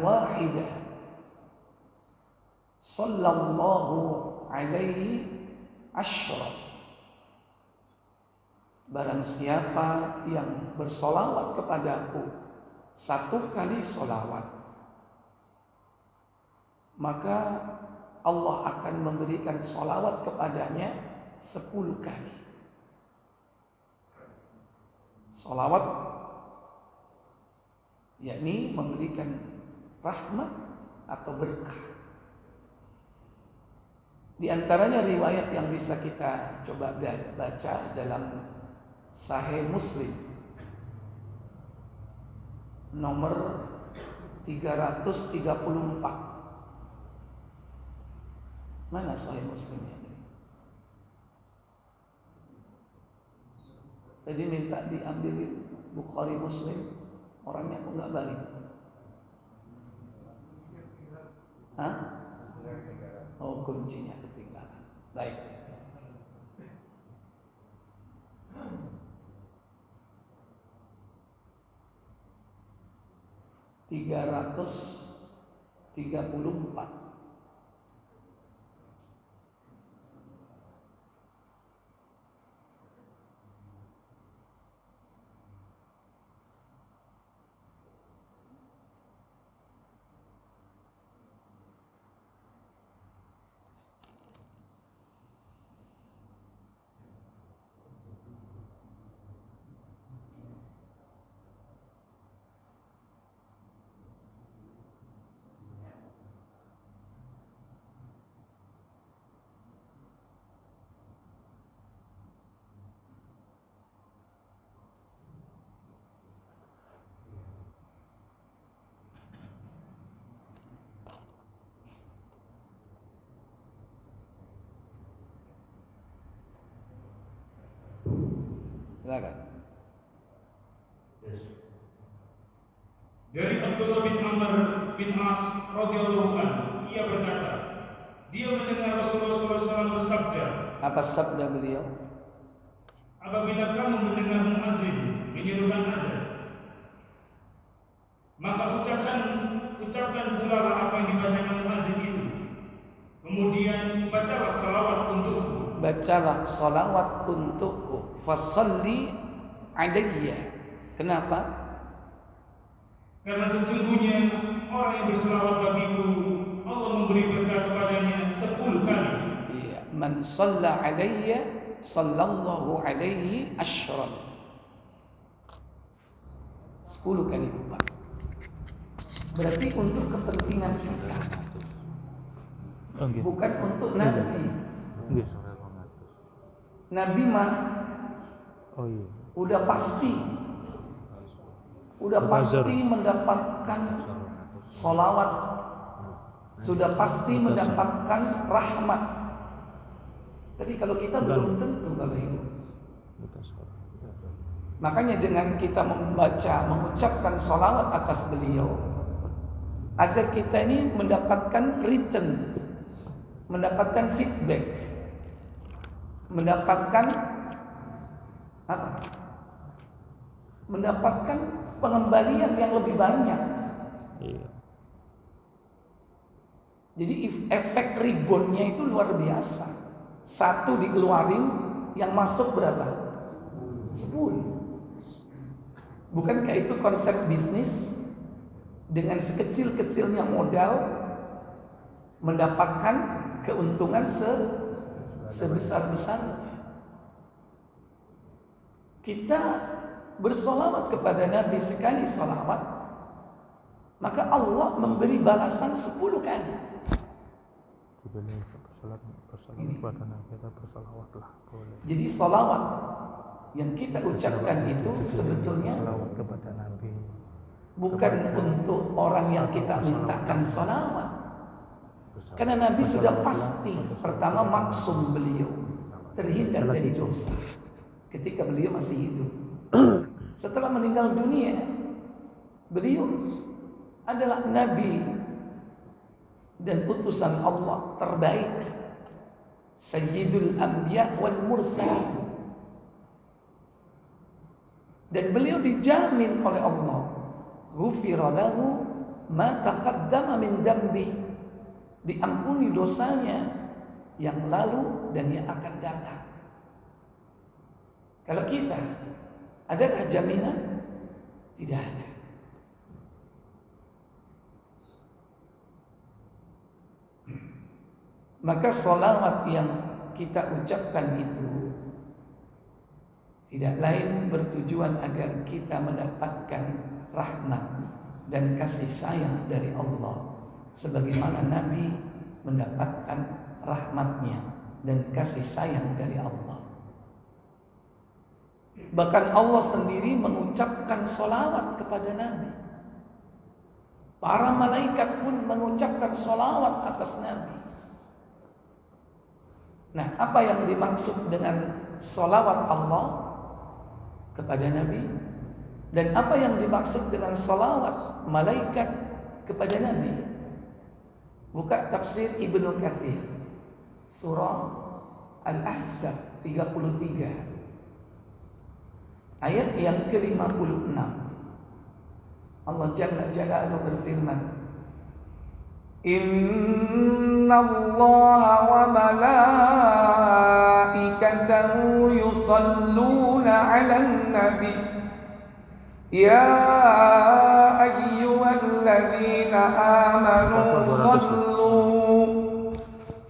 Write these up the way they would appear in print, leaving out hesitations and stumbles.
wahidah sallallahu alaihi asyra. Barang siapa yang bersolawat kepadaku satu kali solawat, maka Allah akan memberikan solawat kepadanya 10 kali. Solawat yakni memberikan rahmat atau berkah. Di antaranya riwayat yang bisa kita coba baca dalam Sahih Muslim nomor 334. Mana Sahih Muslimnya? Tadi minta diambil Bukhari Muslim, orangnya kok nggak balik? Hah? Oh, kuncinya ketinggalan. Baik. Tiga 334. Silakan. Dari Abdullah bin Amr bin As radhiyallahu anhu, ia berkata, dia mendengar Rasulullah SAW bersabda. Apa sabda beliau? Apabila kamu mendengar muadzin menyerukan azan, maka ucapkan pula apa yang dibacakan muadzin itu. Kemudian bacalah salawat untukku. Bacalah salawat untukku. Fasalli alayya. Kenapa? Karena sesungguhnya orang yang berselawat bagiku, Allah memberi berkat kepadanya 10 kali. Iya, man shalla alayya sallallahu alaihi asyran. 10 kali lipat. Berarti untuk kepentingan kita. Bukan untuk Nabi. Nabi mah udah pasti mendapatkan salawat, sudah pasti mendapatkan rahmat. Tapi kalau kita belum tentu, Bapak Ibu. Makanya dengan kita mengucapkan salawat atas beliau, agar kita ini mendapatkan return, mendapatkan feedback, mendapatkan apa? Mendapatkan pengembalian yang lebih banyak. Iya. Jadi efek reboundnya itu luar biasa. 1 dikeluarin, yang masuk berapa? 10. Bukankah itu konsep bisnis? Dengan sekecil-kecilnya modal mendapatkan keuntungan sebesar-besarnya. Kita bersolawat kepada Nabi sekali solawat, maka Allah memberi balasan 10 kali. Jadi solawat yang kita ucapkan itu sebetulnya bukan untuk orang yang kita mintakan solawat, karena Nabi sudah pasti pertama maksum beliau terhindar dari dosa ketika beliau masih hidup. Setelah meninggal dunia, beliau adalah Nabi dan utusan Allah terbaik, Sayyidul Anbiya wal Mursalin. Dan beliau dijamin oleh Allah, ghufira lahu ma taqaddama min dambi, diampuni dosanya yang lalu dan yang akan datang. Kalau kita, adakah jaminan? Tidak ada. Maka sholawat yang kita ucapkan itu tidak lain bertujuan agar kita mendapatkan rahmat dan kasih sayang dari Allah, sebagaimana Nabi mendapatkan rahmatnya dan kasih sayang dari Allah. Bahkan Allah sendiri mengucapkan sholawat kepada Nabi. Para malaikat pun mengucapkan sholawat atas Nabi. Nah, apa yang dimaksud dengan sholawat Allah kepada Nabi? Dan apa yang dimaksud dengan sholawat malaikat kepada Nabi? Buka tafsir Ibnu Katsir, surah Al-Ahzab 33. Ayat yang ke-56. Allah Jalla Jalaluhu berfirman, Innallaha wa malaikatahu yusalluna 'alan nabi ya ayyuhalladzina amanu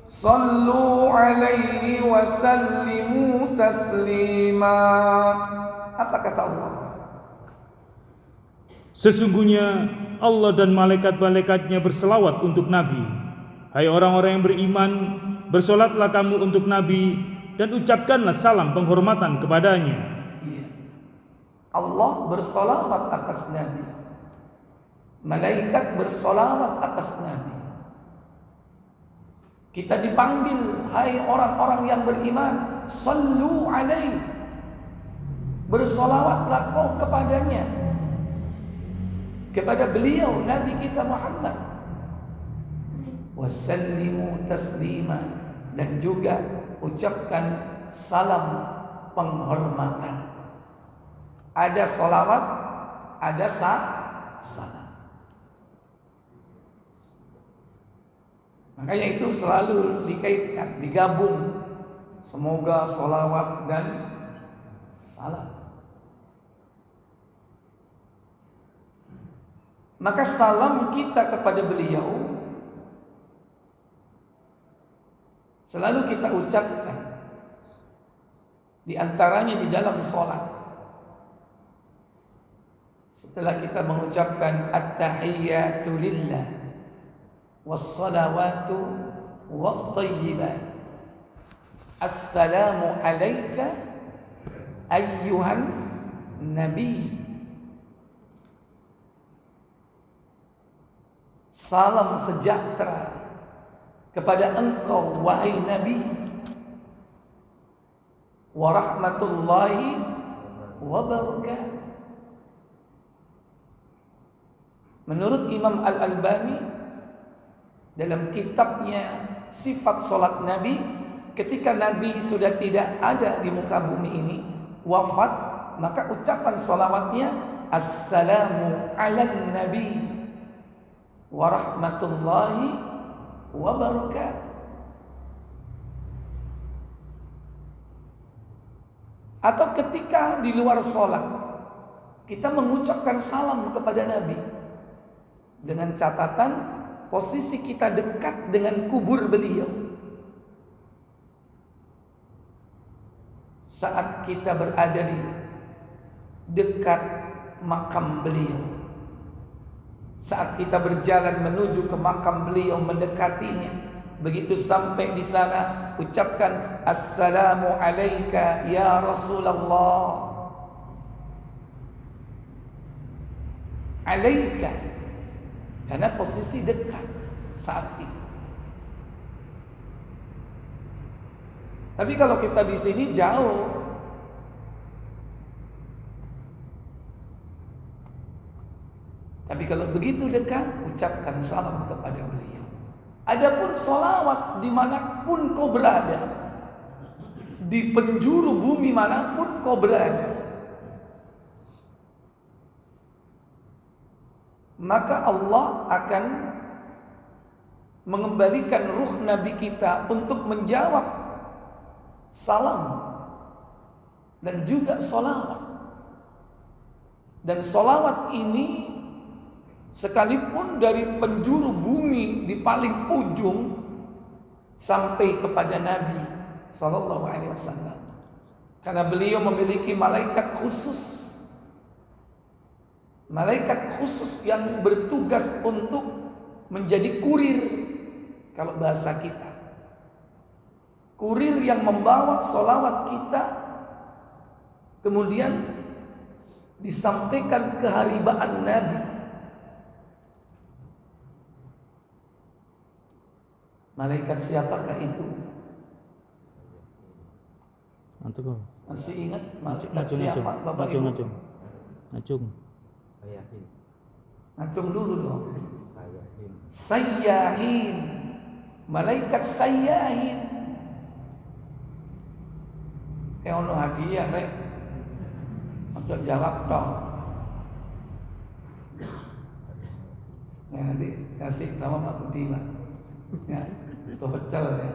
sallu 'alaihi wa sallimu taslima. Apa kata Allah? Sesungguhnya Allah dan malaikat-malaikatnya berselawat untuk Nabi. Hai orang-orang yang beriman, bersolatlah kamu untuk Nabi dan ucapkanlah salam penghormatan kepadanya. Allah bersolawat atas Nabi, malaikat bersolawat atas Nabi. Kita dipanggil, hai orang-orang yang beriman, sallu alaihi, bersolawatlah kau kepadanya, kepada beliau Nabi kita Muhammad, wasallimu taslima, dan juga ucapkan salam penghormatan. Ada solawat, ada salam. Makanya itu selalu dikaitkan, digabung, semoga solawat dan salam. Maka salam kita kepada beliau selalu kita ucapkan, di antaranya di dalam sholat. Setelah kita mengucapkan at-tahiyyatu lillah was-salawatu wat-thayyibat, assalamu alayka ayyuhan nabi, salam sejahtera kepada engkau wahai Nabi, wa rahmatullahi wa barakatuh. Menurut Imam Al-Albani dalam kitabnya Sifat Salat Nabi, ketika Nabi sudah tidak ada di muka bumi ini, wafat, maka ucapan salawatnya assalamu ala nabi wa rahmatullahi wa barakatuh. Atau ketika di luar sholat kita mengucapkan salam kepada Nabi, dengan catatan posisi kita dekat dengan kubur beliau. Saat kita berada di dekat makam beliau, saat kita berjalan menuju ke makam beliau, mendekatinya, begitu sampai di sana ucapkan assalamu alayka ya Rasulullah. Alayka, karena posisi dekat saat itu. Tapi kalau kita di sini jauh, tapi kalau begitu dekat, ucapkan salam kepada beliau. Adapun sholawat dimanapun kau berada, di penjuru bumi manapun kau berada, maka Allah akan mengembalikan ruh Nabi kita untuk menjawab salam dan juga sholawat. Dan sholawat ini sekalipun dari penjuru bumi di paling ujung sampai kepada Nabi Sallallahu Alaihi Wasallam, karena beliau memiliki malaikat khusus, yang bertugas untuk menjadi kurir, kalau bahasa kita, kurir yang membawa sholawat kita kemudian disampaikan keharibaan Nabi. Malaikat siapakah itu? Masih ingat malaikat siapa, Bapak Ibu? Ngacung dulu dong. Sayyahin. Malaikat sayyahin. Ono hadiah rek. Untuk jawab dong. Ya, nanti kasih sama Pak Budi lah. Ya, pecel ya.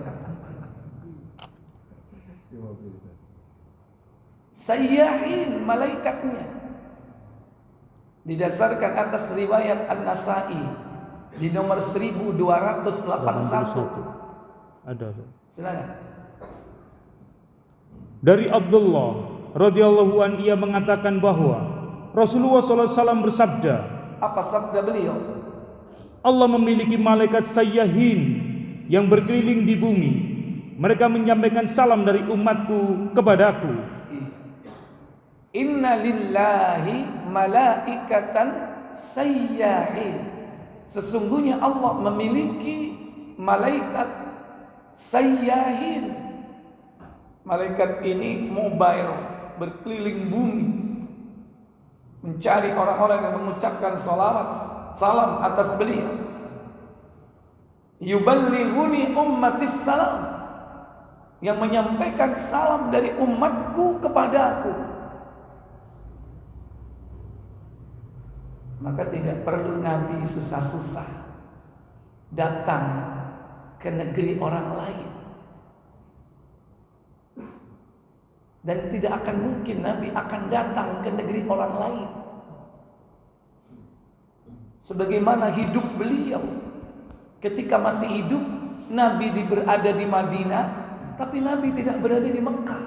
Sayyahin malaikatnya. Didasarkan atas riwayat An-Nasa'i di nomor 1281. Ada. Silakan. Dari Abdullah radhiyallahu an, ia mengatakan bahwa Rasulullah SAW bersabda, apa sabda beliau? Allah memiliki malaikat sayyahin yang berkeliling di bumi. Mereka menyampaikan salam dari umatku kepadaku. Inna lillahi malaikatan sayyahin. Sesungguhnya Allah memiliki malaikat sayyahin. Malaikat ini mobile, berkeliling bumi, mencari orang-orang yang mengucapkan salam atas beliau. Yuballighuni ummatis salam, yang menyampaikan salam dari umatku kepadaku. Maka tidak perlu Nabi susah-susah datang ke negeri orang lain. Dan tidak akan mungkin Nabi akan datang ke negeri orang lain. Sebagaimana hidup beliau, ketika masih hidup, Nabi berada di Madinah, tapi Nabi tidak berada di Mekah.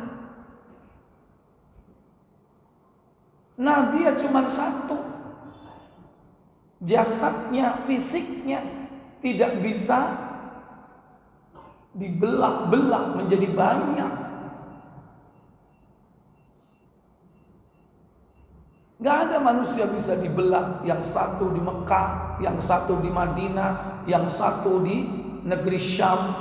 Nabi ya cuma satu. Jasadnya, fisiknya tidak bisa dibelah-belah menjadi banyak. Gak ada manusia bisa dibelah, yang satu di Mekah, yang satu di Madinah, yang satu di negeri Syam.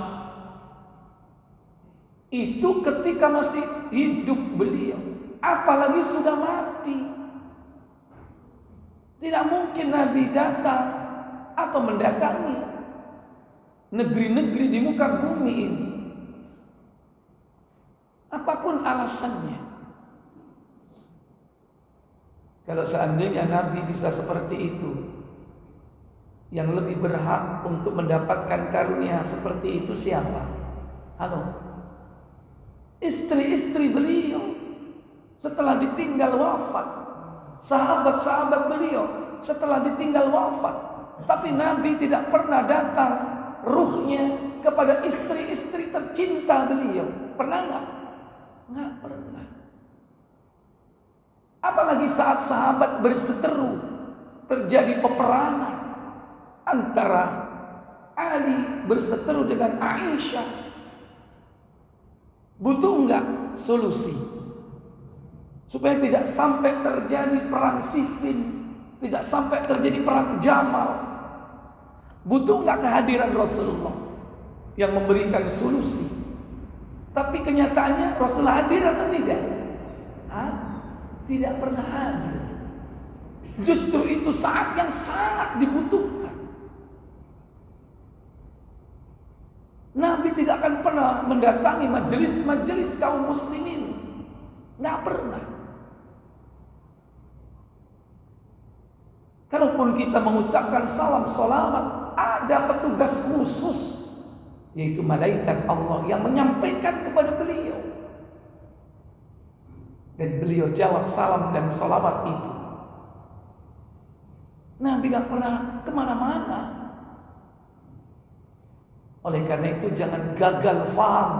Itu ketika masih hidup beliau, apalagi sudah mati. Tidak mungkin Nabi datang atau mendatangi negeri-negeri di muka bumi ini, apapun alasannya. Kalau seandainya Nabi bisa seperti itu, yang lebih berhak untuk mendapatkan karunia seperti itu siapa? Halo, istri-istri beliau setelah ditinggal wafat, sahabat-sahabat beliau setelah ditinggal wafat, tapi Nabi tidak pernah datang ruhnya kepada istri-istri tercinta beliau. Pernah nggak? Nggak pernah. Apalagi saat sahabat berseteru, terjadi peperangan antara Ali berseteru dengan Aisyah. Butuh enggak solusi supaya tidak sampai terjadi perang Siffin, tidak sampai terjadi perang Jamal? Butuh enggak kehadiran Rasulullah yang memberikan solusi? Tapi kenyataannya Rasulullah hadir atau tidak? Tidak pernah hadir. Justru itu saat yang sangat dibutuhkan. Nabi tidak akan pernah mendatangi majelis-majelis kaum muslimin. Nggak pernah. Kalaupun kita mengucapkan salam selamat, ada petugas khusus, yaitu malaikat Allah yang menyampaikan kepada beliau. Dan beliau jawab salam dan salawat itu. Nabi gak pernah kemana-mana. Oleh karena itu jangan gagal faham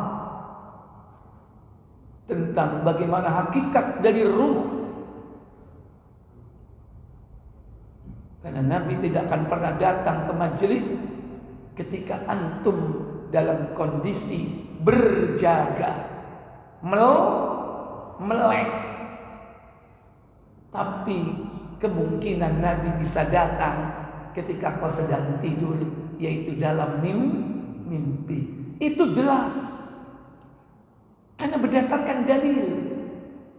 tentang bagaimana hakikat dari ruh. Karena Nabi tidak akan pernah datang ke majelis ketika antum dalam kondisi berjaga, melek. Tapi kemungkinan Nabi bisa datang ketika kau sedang tidur, yaitu dalam mimpi. Itu jelas. Karena berdasarkan dalil.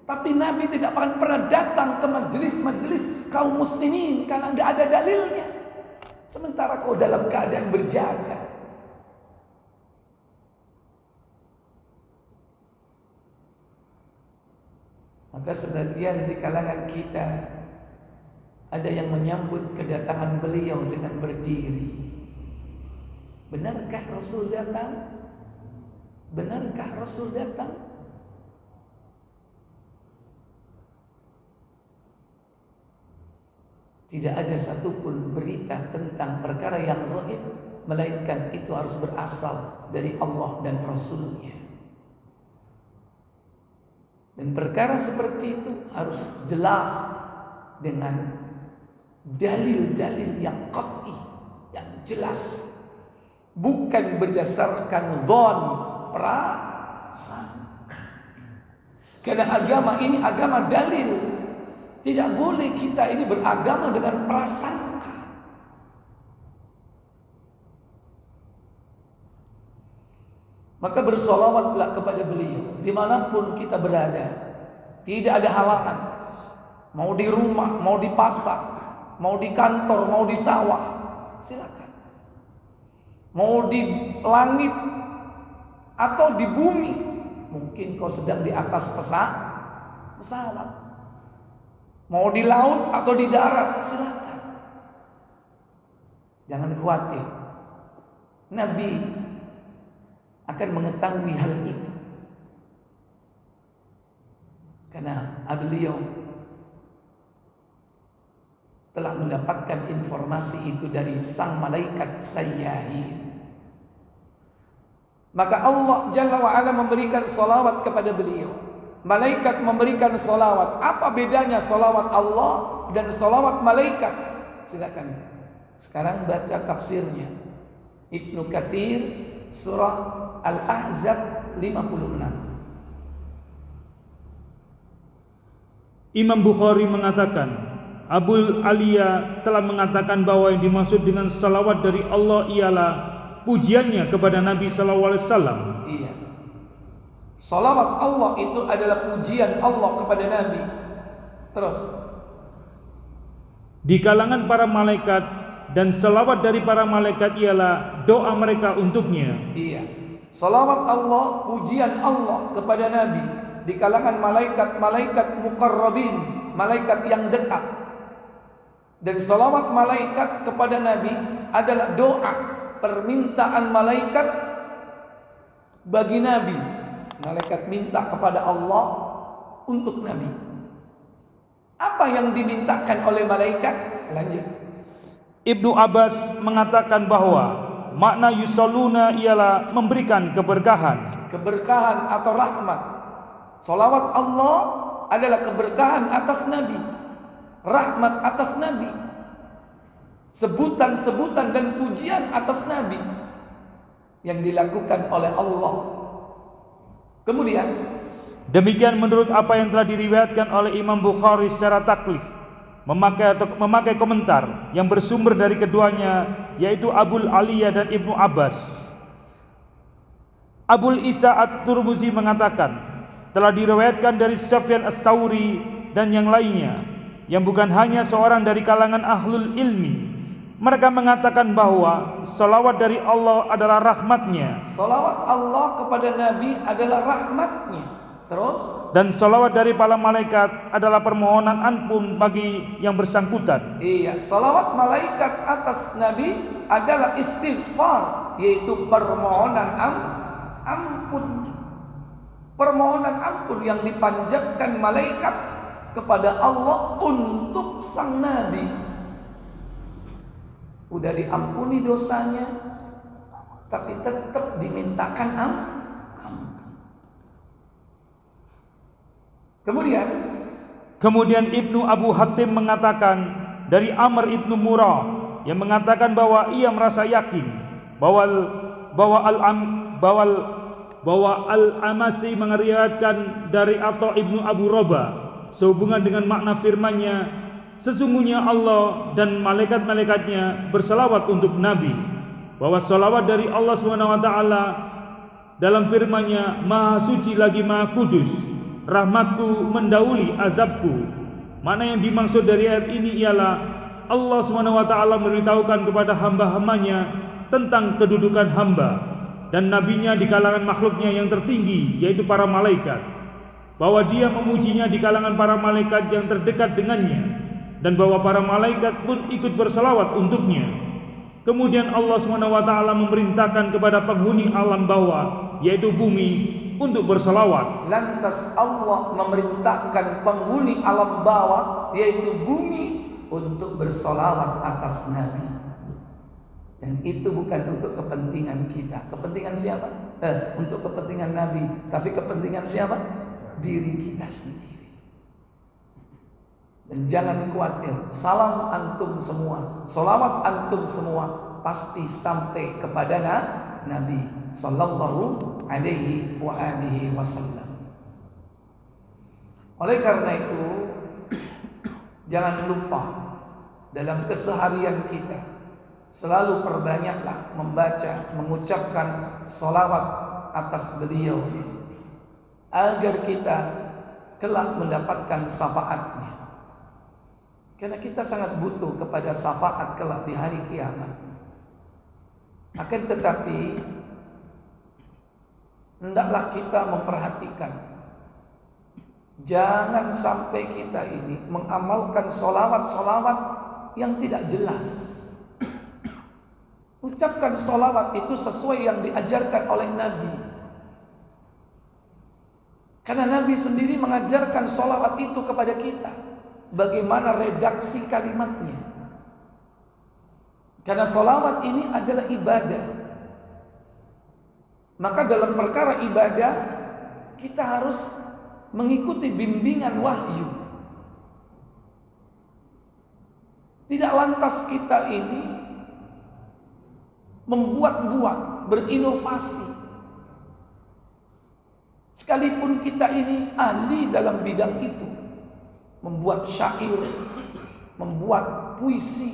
Tapi Nabi tidak akan pernah datang ke majelis-majelis kaum muslimin karena tidak ada dalilnya. Sementara kau dalam keadaan berjaga. Maka sebagian di kalangan kita ada yang menyambut kedatangan beliau dengan berdiri. Benarkah Rasul datang? Benarkah Rasul datang? Tidak ada satupun berita tentang perkara yang gaib, melainkan itu harus berasal dari Allah dan Rasul-Nya. Dan perkara seperti itu harus jelas dengan dalil-dalil yang qat'i, yang jelas, bukan berdasarkan dhon, prasangka. Karena agama ini agama dalil. Tidak boleh kita ini beragama dengan prasangka. Maka bersolawatlah kepada beliau dimanapun kita berada. Tidak ada halangan. Mau di rumah, mau di pasar, mau di kantor, mau di sawah, silakan. Mau di langit atau di bumi. Mungkin kau sedang di atas pesawat. Mau di laut atau di darat, silakan. Jangan khawatir. Nabi akan mengetahui hal itu. Karena beliau telah mendapatkan informasi itu dari sang malaikat Sayyahin. Maka Allah Jalla wa'ala memberikan salawat kepada beliau. Malaikat memberikan salawat. Apa bedanya salawat Allah dan salawat malaikat? Silakan. Sekarang baca tafsirnya. Ibnu Katsir surah Al-Ahzab 56. Imam Bukhari mengatakan, Abul Aliya telah mengatakan bahwa yang dimaksud dengan salawat dari Allah ialah pujiannya kepada Nabi sallallahu alaihi wasallam. Iya. Salawat Allah itu adalah pujian Allah kepada Nabi. Terus. Di kalangan para malaikat, dan salawat dari para malaikat ialah doa mereka untuknya. Iya. Salawat Allah, pujian Allah kepada Nabi di kalangan malaikat-malaikat muqarrabin, malaikat yang dekat. Dan salawat malaikat kepada Nabi adalah doa, permintaan malaikat bagi Nabi. Malaikat minta kepada Allah untuk Nabi. Apa yang dimintakan oleh malaikat? Lanjut. Ibnu Abbas mengatakan bahwa makna yusalluna ialah memberikan keberkahan. Keberkahan atau rahmat. Salawat Allah adalah keberkahan atas Nabi, rahmat atas Nabi, sebutan-sebutan dan pujian atas Nabi yang dilakukan oleh Allah. Kemudian demikian menurut apa yang telah diriwayatkan oleh Imam Bukhari secara taklif, memakai komentar yang bersumber dari keduanya, yaitu Abul Aliya dan Ibnu Abbas. Abul Isa At-Turmuzi mengatakan telah diriwayatkan dari Sufyan As-Sauri dan yang lainnya, yang bukan hanya seorang dari kalangan ahlul ilmi. Mereka mengatakan bahwa salawat dari Allah adalah rahmatnya. Salawat Allah kepada Nabi adalah rahmatnya. Terus? Dan salawat dari para malaikat adalah permohonan ampun bagi yang bersangkutan. Iya, salawat malaikat atas Nabi adalah istighfar, yaitu permohonan ampun. Permohonan ampun yang dipanjatkan malaikat kepada Allah untuk sang Nabi. Udah diampuni dosanya, tapi tetap dimintakan ampun. Kemudian Ibnu Abu Hatim mengatakan dari Amr ibnu Murrah yang mengatakan bahwa ia merasa yakin bahwa Al-Amasi meriwayatkan dari Atha ibnu Abu Rabah sehubungan dengan makna firman-Nya, sesungguhnya Allah dan malaikat-malaikatnya berselawat untuk Nabi, bahwa selawat dari Allah SWT dalam firman-Nya, Maha suci lagi Maha kudus, rahmatku mendahului azabku. Mana yang dimaksud dari ayat ini ialah Allah SWT memberitahukan kepada hamba-hambanya tentang kedudukan hamba dan nabinya di kalangan makhluknya yang tertinggi, yaitu para malaikat, bahwa dia memujinya di kalangan para malaikat yang terdekat dengannya, dan bahwa para malaikat pun ikut berselawat untuknya. Kemudian Allah SWT memerintahkan kepada penghuni alam bawah, yaitu bumi, untuk berselawat. Lantas Allah memerintahkan penghuni alam bawah, yaitu bumi, untuk bersolawat atas Nabi. Dan itu bukan untuk kepentingan kita. Kepentingan siapa? Untuk kepentingan Nabi. Tapi kepentingan siapa? Diri kita sendiri. Dan jangan khawatir, salam antum semua, solawat antum semua pasti sampai kepada Nabi sallallahu alaihi wa alihi wasallam. Oleh karena itu, jangan lupa dalam keseharian kita selalu perbanyaklah membaca, mengucapkan solawat atas beliau agar kita kelak mendapatkan syafaatnya. Karena kita sangat butuh kepada syafaat kelak di hari kiamat. Akan tetapi hendaklah kita memperhatikan, jangan sampai kita ini mengamalkan solawat-solawat yang tidak jelas. Ucapkan solawat itu sesuai yang diajarkan oleh Nabi. Karena Nabi sendiri mengajarkan solawat itu kepada kita, bagaimana redaksi kalimatnya. Karena solawat ini adalah ibadah. Maka dalam perkara ibadah kita harus mengikuti bimbingan wahyu. Tidak lantas kita ini membuat-buat, berinovasi. Sekalipun kita ini ahli dalam bidang itu, membuat syair, membuat puisi,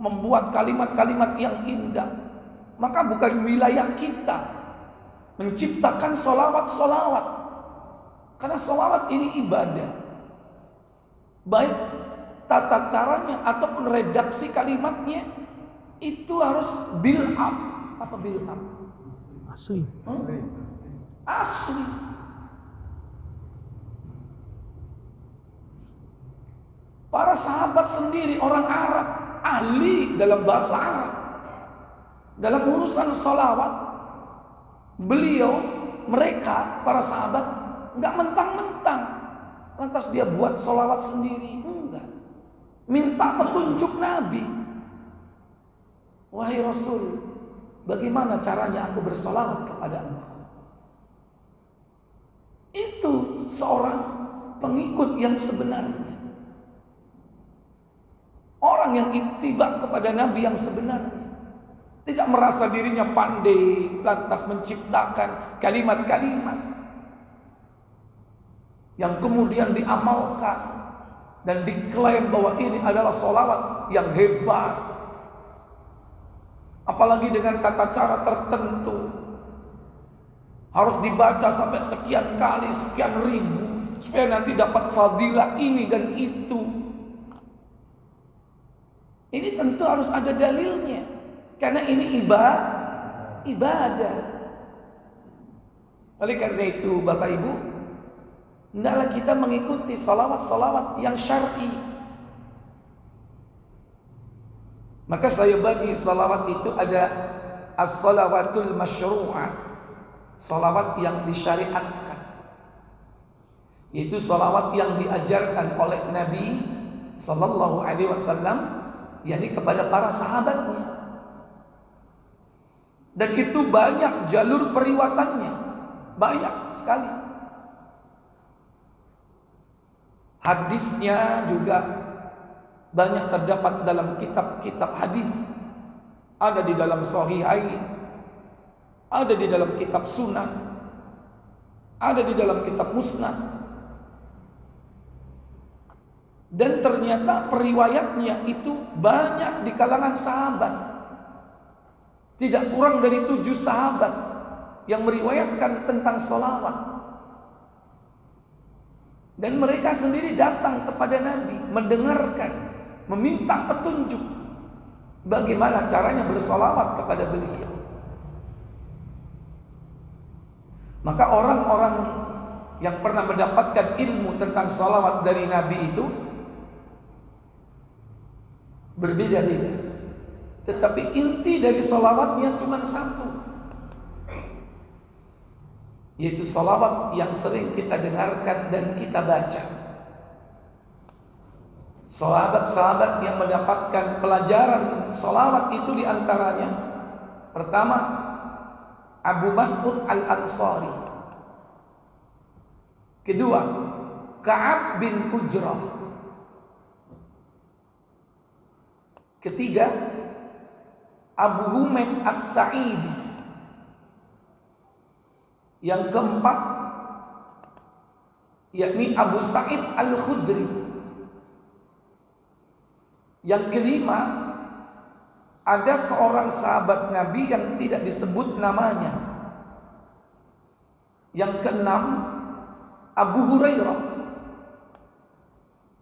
membuat kalimat-kalimat yang indah, maka bukan wilayah kita menciptakan solawat-solawat. Karena solawat ini ibadah. Baik tata caranya ataupun redaksi kalimatnya itu harus build up. Apa build up? Asli. Asli. Para sahabat sendiri orang Arab, ahli dalam bahasa Arab. Dalam urusan solawat, mereka para sahabat nggak mentang-mentang lantas dia buat solawat sendiri, enggak. Minta petunjuk Nabi. Wahai Rasul, bagaimana caranya aku bersolawat kepada engkau? Itu seorang pengikut yang sebenarnya. Orang yang ittiba kepada Nabi yang sebenarnya. Tidak merasa dirinya pandai lantas menciptakan kalimat-kalimat yang kemudian diamalkan dan diklaim bahwa ini adalah solawat yang hebat. Apalagi dengan tata cara tertentu, harus dibaca sampai sekian kali, sekian ribu, supaya nanti dapat fadilah ini dan itu. Ini tentu harus ada dalilnya, karena ini ibadah. Oleh karena itu Bapak Ibu, hendaklah kita mengikuti salawat-salawat yang syar'i. Maka saya bagi salawat itu ada as-salawatul masyru'ah, salawat yang disyariatkan, yaitu salawat yang diajarkan oleh Nabi Sallallahu Alaihi Wasallam, yakni kepada para sahabatnya. Dan itu banyak jalur periwatannya, banyak sekali. Hadisnya juga banyak terdapat dalam kitab-kitab hadis. Ada di dalam Sahihain, ada di dalam kitab Sunan, ada di dalam kitab Musnad. Dan ternyata periwayatnya itu banyak di kalangan sahabat. Tidak kurang dari 7 sahabat yang meriwayatkan tentang salawat. Dan mereka sendiri datang kepada Nabi, mendengarkan, meminta petunjuk bagaimana caranya bersalawat kepada beliau. Maka orang-orang yang pernah mendapatkan ilmu tentang salawat dari Nabi itu berbeda-beda. Tetapi inti dari salawatnya cuma satu, yaitu salawat yang sering kita dengarkan dan kita baca. Sahabat-sahabat yang mendapatkan pelajaran salawat itu diantaranya, pertama Abu Mas'ud Al-Ansari, kedua Ka'ab bin Ujrah, ketiga Abu Humaid As-Sa'idi, yang keempat yakni Abu Sa'id Al-Khudri, yang kelima ada seorang sahabat Nabi yang tidak disebut namanya, yang keenam Abu Hurairah,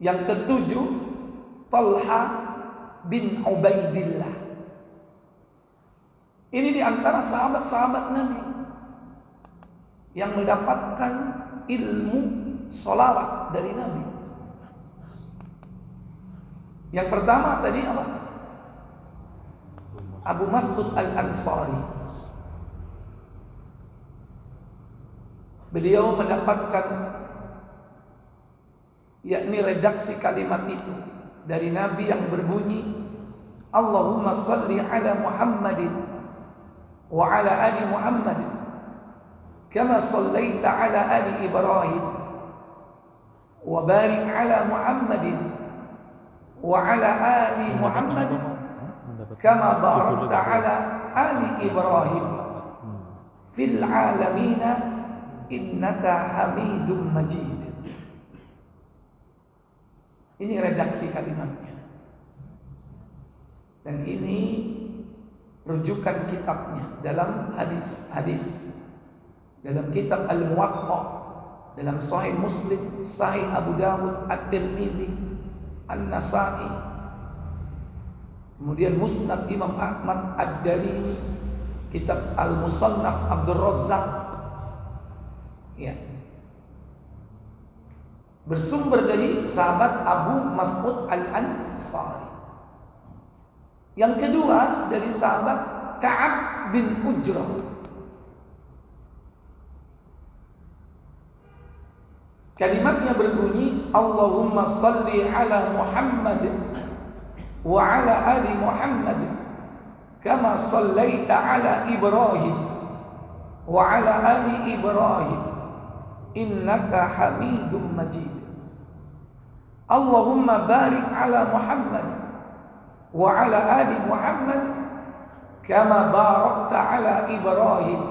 yang ketujuh Talha bin Ubaidillah. Ini diantara sahabat-sahabat Nabi yang mendapatkan ilmu sholawat dari Nabi. Yang pertama tadi apa? Abu Mas'ud Al-Ansari. Beliau mendapatkan yakni redaksi kalimat itu dari Nabi yang berbunyi, Allahumma salli ala Muhammadin wa ala ali Muhammadin kama sallaita ala ali Ibrahim wa barik ala Muhammadin wa ala ali Muhammadin kama barakta ala ali Ibrahim fil alamin innaka Hamidum Majid. Ini redaksi kalimatnya. Dan ini rujukan kitabnya dalam hadis-hadis, dalam kitab Al-Muwatta, dalam Sahih Muslim, Sahih Abu Dawud, At-Tirmidzi, An-Nasa'i, kemudian Musnad Imam Ahmad, Ad-Darimi, kitab Al-Musannaf Abdul Razzaq, ya, bersumber dari sahabat Abu Mas'ud Al-Ansari. Yang kedua dari sahabat Ka'ab bin Ujrah. Kalimatnya berbunyi, Allahumma salli ala Muhammad wa ala ali Muhammad kama sallaita ala Ibrahim wa ala ali Ibrahim innaka Hamidum Majid. Allahumma barik ala Muhammad wa ala ali Muhammad kama barakta ala Ibrahim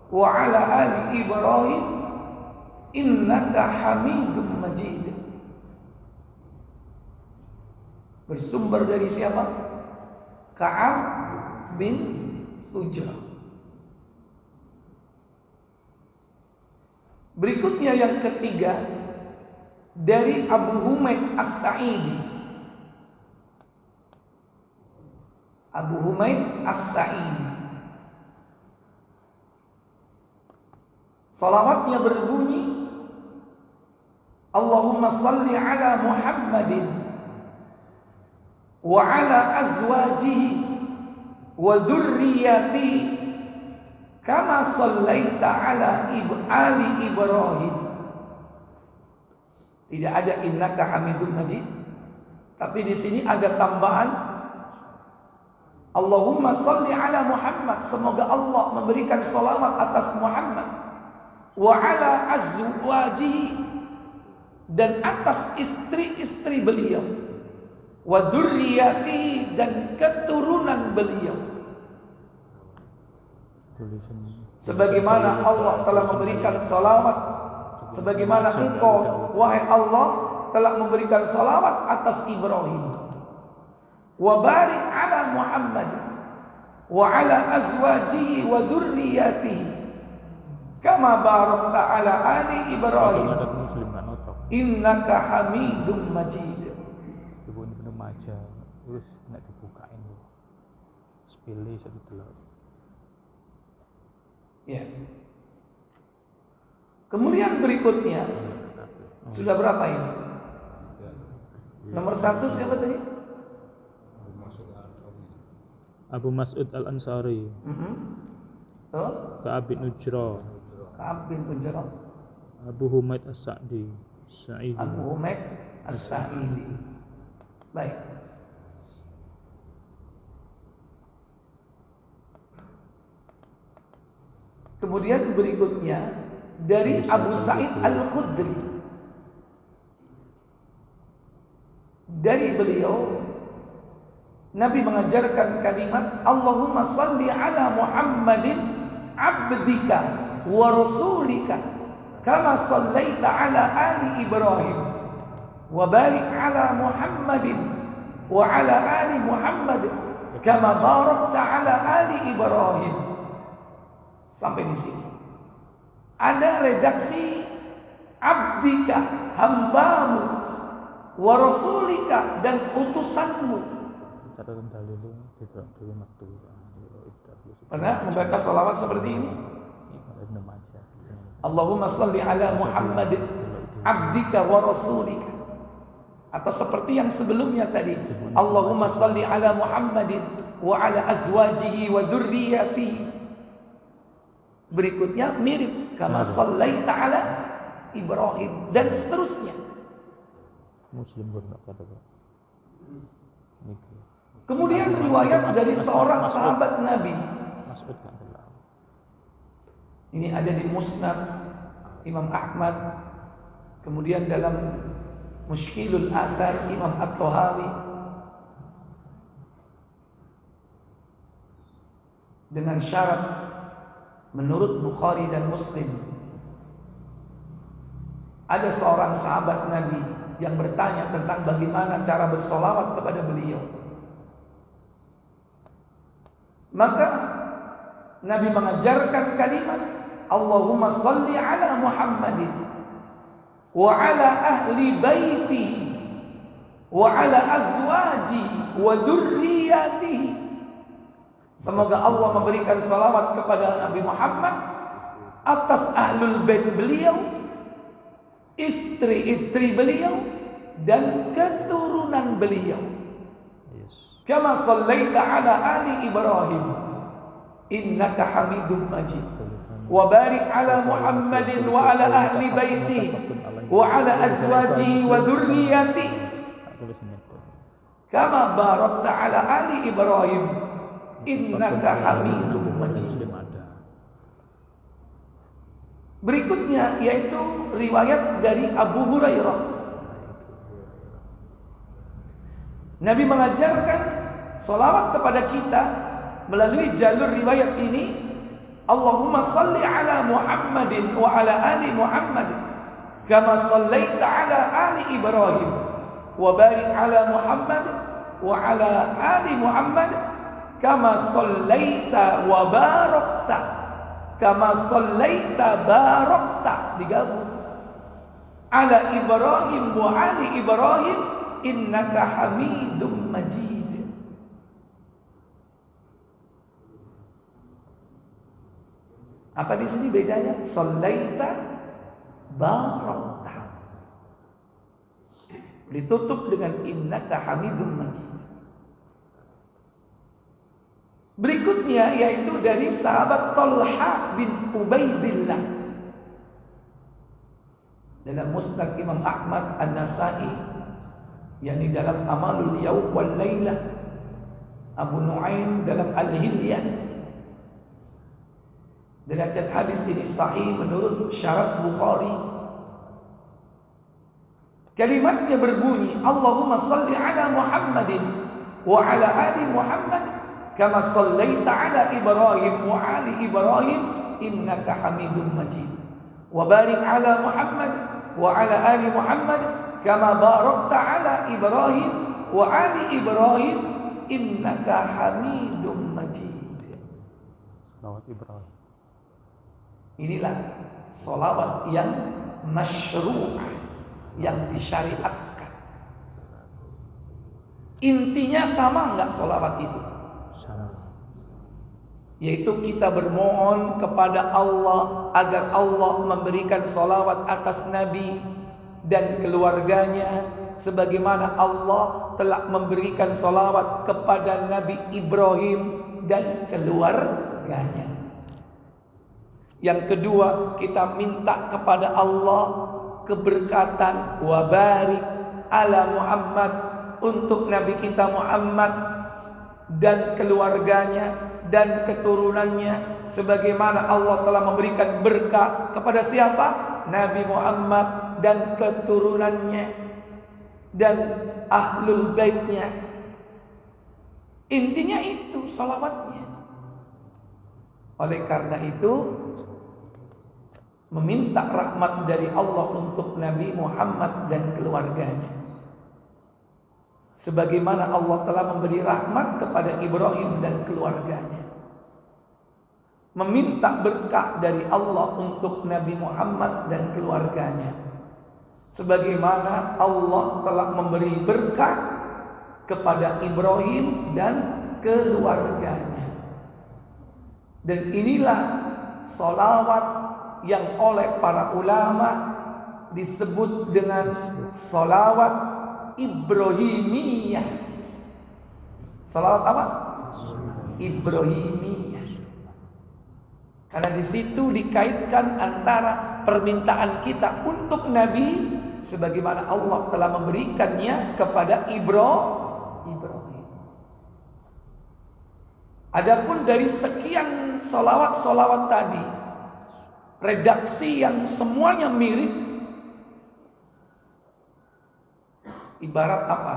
wa ala ali Ibrahim innaka Hamidum Majid. Bersumber dari siapa? Ka'ab bin Ujrah. Berikutnya yang ketiga dari Abu Humaid As-Sa'idi. Abu Humaid As-Sa'idi. Salawatnya berbunyi, Allahumma salli ala Muhammadin wa ala azwajihi wa dzurriyyatihi kama sallaita ala ali Ibrahim. Tidak ada innaka Hamidum Majid, tapi di sini ada tambahan Allahumma salli ala Muhammad, semoga Allah memberikan salawat atas Muhammad, wa ala azwajihi, dan atas istri-istri beliau, wa dzurriyyatihi, dan keturunan beliau, sebagaimana Allah telah memberikan salawat, sebagaimana engkau wahai Allah telah memberikan salawat atas Ibrahim. Wa barik ala Muhammad wa ala azwajihi wa dzurriyyatihi kama barakta ala ali Ibrahim innaka Hamidum Majid. Ibu ini bener maja, terus nak dibukain loh. Sepele satu telur. Ya. Kemudian berikutnya sudah berapa ini? Nomor 1 siapa tadi? Abu Mas'ud Al-Ansari. Terus? Ka'ab bin Ujrah. Ka'ab bin Ujrah. Abu Humaid As-Sa'di. Sa'idi. Abu Humaid As-Sa'idi. Baik. Kemudian berikutnya dari Abu Sa'id Al-Khudri. Dari beliau Nabi mengajarkan kalimat Allahumma salli ala Muhammadin abdika wa rasulika kama sallaita ala ali Ibrahim wa barik ala Muhammadin wa ala ali Muhammad kama barakta ala ali Ibrahim. Sampai di sini. Ada redaksi abdika, hambamu, wa rasulika, dan utusanmu. Catatan dalil tidak dulu waktu. Pernah membaca salawat seperti ini? Allahumma salli ala Muhammad abdika wa rasulika. Atau seperti yang sebelumnya tadi, Allahumma salli ala Muhammadin wa ala azwajihi wa dzurriyyatihi. Berikutnya mirip kama sallaita ala Ibrahim, dan seterusnya. Muslim berkata. Kemudian riwayat dari seorang sahabat Nabi. Ini ada di Musnad Imam Ahmad, kemudian dalam Mushkilul Athar Imam At-Tahawi, dengan syarat menurut Bukhari dan Muslim. Ada seorang sahabat Nabi yang bertanya tentang bagaimana cara bersolawat kepada beliau. Maka Nabi mengajarkan kalimat Allahumma salli ala Muhammadin wa ala ahli baitihi wa ala azwajihi wa dzurriyyatihi. Semoga Allah memberikan salawat kepada Nabi Muhammad atas ahlul bait beliau, istri-istri beliau, dan keturunan beliau. Kama sallaita ala ali Ibrahim innaka Hamidum Majid wa barik ala Muhammadin wa ala ahli baitihi wa ala azwajihi wa dzurriyyatihi kama barakta ala ali Ibrahim innaka Hamidum Majid. Berikutnya yaitu riwayat dari Abu Hurairah. Nabi mengajarkan salawat kepada kita melalui jalur riwayat ini. Allahumma salli ala Muhammadin wa ala ali Muhammad kama sallaita ala ali Ibrahim wa barik ala Muhammad wa ala ali Muhammad kama sallaita wa barakta kama sallaita barakta, digabung, ala Ibrahim wa ali Ibrahim innaka Hamidum Majid. Apa di sini bedanya? Sallaita barakta. Ditutup dengan innaka hamidum majid. Berikutnya yaitu dari sahabat Talha bin Ubaidillah. Dalam Musnad Imam Ahmad An-Nasa'i, yakni dalam Amalul Yaum wal Lailah, Abu Nuaim dalam Al-Hilyah. Derajat hadis ini sahih menurut syarat Bukhari. Kalimatnya berbunyi, Allahumma salli ala Muhammadin wa ala ali Muhammad kama sallaita ala Ibrahim wa ali Ibrahim innaka Hamidum Majid. Wa barik ala Muhammad wa ala ali Muhammad kama barakta ala Ibrahim wa ali Ibrahim innaka Hamidum Majid. Salawat Ibrahim. Inilah salawat yang masyru'ah, yang disyariatkan. Intinya sama enggak salawat itu? Sama. Yaitu kita bermohon kepada Allah agar Allah memberikan salawat atas Nabi dan keluarganya, sebagaimana Allah telah memberikan salawat kepada Nabi Ibrahim dan keluarganya. Yang kedua, kita minta kepada Allah keberkatan, wa barik ala Muhammad, untuk Nabi kita Muhammad dan keluarganya dan keturunannya, sebagaimana Allah telah memberikan berkah kepada siapa? Nabi Muhammad dan keturunannya dan ahlul baitnya. Intinya itu salawatnya. Oleh karena itu, meminta rahmat dari Allah untuk Nabi Muhammad dan keluarganya, sebagaimana Allah telah memberi rahmat kepada Ibrahim dan keluarganya. Meminta berkah dari Allah untuk Nabi Muhammad dan keluarganya, sebagaimana Allah telah memberi berkah kepada Ibrahim dan keluarganya. Dan inilah salawat yang oleh para ulama disebut dengan salawat Ibrahimiyah. Salawat apa? Ibrahimiyah. Karena di situ dikaitkan antara permintaan kita untuk Nabi, sebagaimana Allah telah memberikannya kepada Ibrahim. Adapun dari sekian salawat-salawat tadi, redaksi yang semuanya mirip, ibarat apa?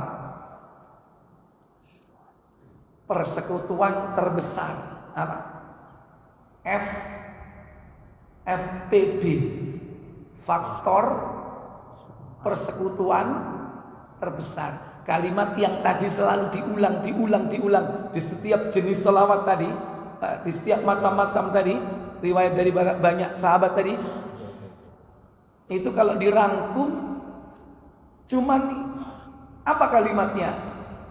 Persekutuan terbesar apa? FPB, faktor persekutuan terbesar. Kalimat yang tadi selalu diulang di setiap jenis selawat tadi, di setiap macam-macam tadi, riwayat dari banyak sahabat tadi, itu kalau dirangkum cuman apa kalimatnya?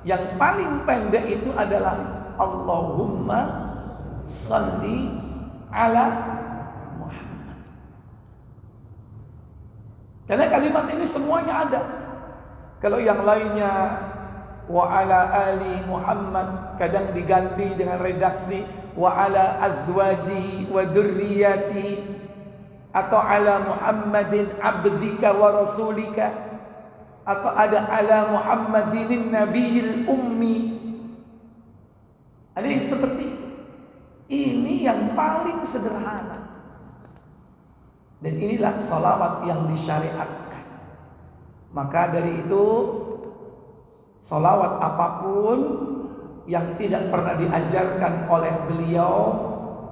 Yang paling pendek itu adalah Allahumma shalli ala Muhammad. Karena kalimat ini semuanya ada. Kalau yang lainnya wa ala ali Muhammad, kadang diganti dengan redaksi wa ala azwaji wa dzurriyyati, atau ala Muhammadin abdika wa rasulika, atau ada ala Muhammadin nabiyil ummi. Ada yang seperti itu. Ini yang paling sederhana. Dan inilah salawat yang disyariatkan. Maka dari itu, salawat apapun yang tidak pernah diajarkan oleh beliau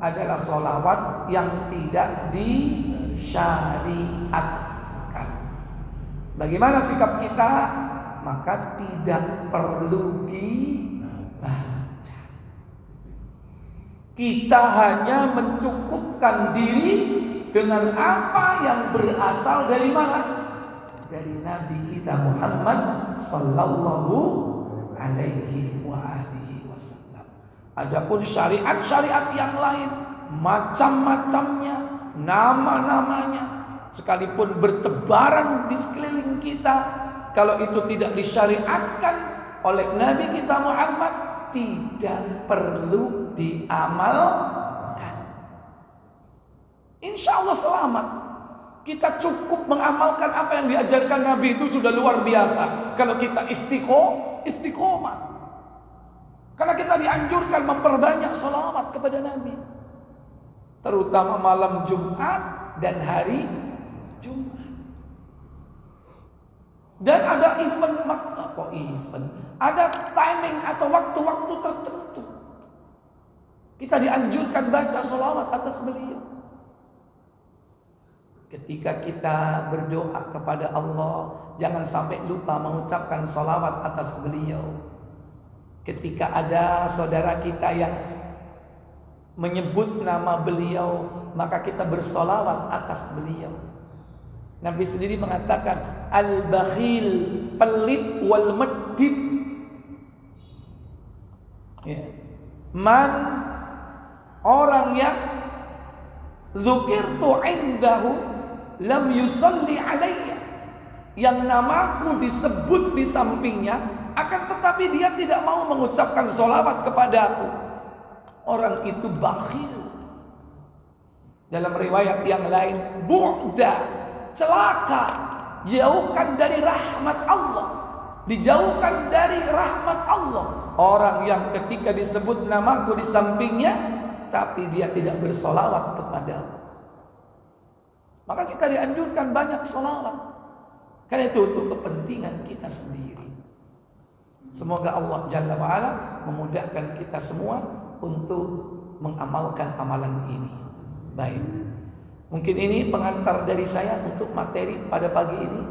adalah salawat yang tidak disyariatkan. Bagaimana sikap kita? Maka tidak perlu dibaca. Kita hanya mencukupkan diri dengan apa yang berasal dari mana? Dari Nabi kita Muhammad sallallahu alaihi wa alihi wasallam. Adapun syariat-syariat yang lain, macam-macamnya, nama-namanya, sekalipun bertebaran di sekeliling kita, kalau itu tidak disyariatkan oleh Nabi kita Muhammad, tidak perlu diamalkan. Insya Allah selamat. Kita cukup mengamalkan apa yang diajarkan Nabi, itu sudah luar biasa. Kalau kita istiqomah. Karena kita dianjurkan memperbanyak salawat kepada Nabi, terutama malam Jumat dan hari Jumat. Dan ada ada timing atau waktu-waktu tertentu kita dianjurkan baca salawat atas beliau. Ketika kita berdoa kepada Allah, jangan sampai lupa mengucapkan salawat atas beliau. Ketika ada saudara kita yang menyebut nama beliau, maka kita bersolawat atas beliau. Nabi sendiri mengatakan, al-bakhil, pelit wal medit. Ya. Man, orang yang dzukirtu indahu lam yusalli alayya, yang namaku disebut di sampingnya, akan tetapi dia tidak mau mengucapkan sholawat kepadaku, orang itu bakhil. Dalam riwayat yang lain, bu'da, celaka, jauhkan dari rahmat Allah, dijauhkan dari rahmat Allah. Orang yang ketika disebut namaku di sampingnya, tapi dia tidak bersolawat kepadaku. Maka kita dianjurkan banyak solawat, karena itu untuk kepentingan kita sendiri. Semoga Allah Jalla wa'ala memudahkan kita semua untuk mengamalkan amalan ini. Baik, mungkin ini pengantar dari saya untuk materi pada pagi ini.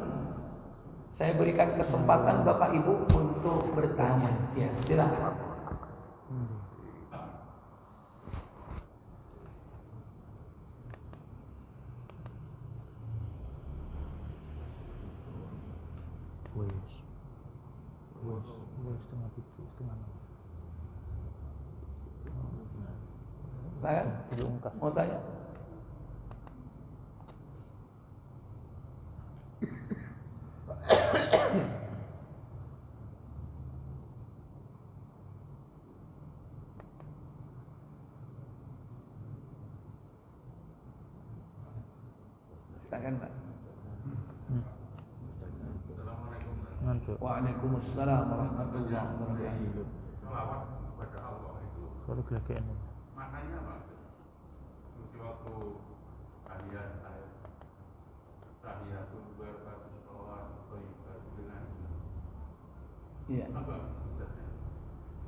Saya berikan kesempatan Bapak Ibu untuk bertanya. Ya, silakan. Saya mau tanya. Silakan Pak. Waalaikumsalam warahmatullahi wabarakatuh. Salawat kepada Allah itu maknanya apa? Waktu tahiyatul barakatuh sholawat thayyibah dengan Iya. apa?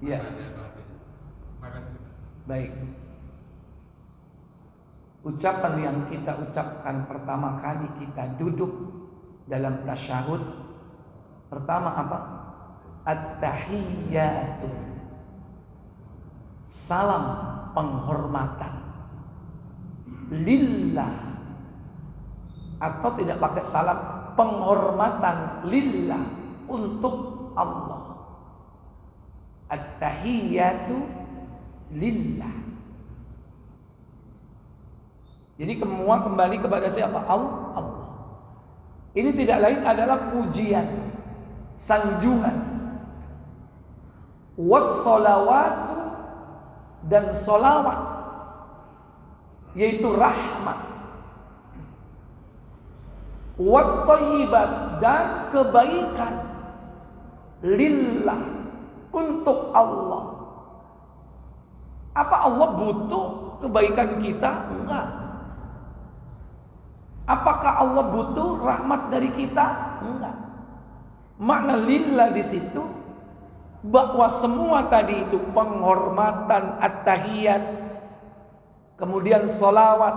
Iya. Baik. Ucapan yang kita ucapkan pertama kali kita duduk dalam tasyahud, pertama apa? At-tahiyyatu, salam penghormatan lillah, atau tidak pakai salam, penghormatan lillah, untuk Allah. At-tahiyyatu lillah. Jadi semua kembali kepada siapa? Allah. Ini tidak lain adalah pujian, sanjungan. Wassalawatu, dan solawat, yaitu rahmat. Wattayyibat, dan kebaikan. Lillah, untuk Allah. Apa Allah butuh kebaikan kita? Enggak. Apakah Allah butuh rahmat dari kita? Enggak. Makna lillah di situ bahwa semua tadi itu penghormatan, at-tahiyyat, kemudian sholawat,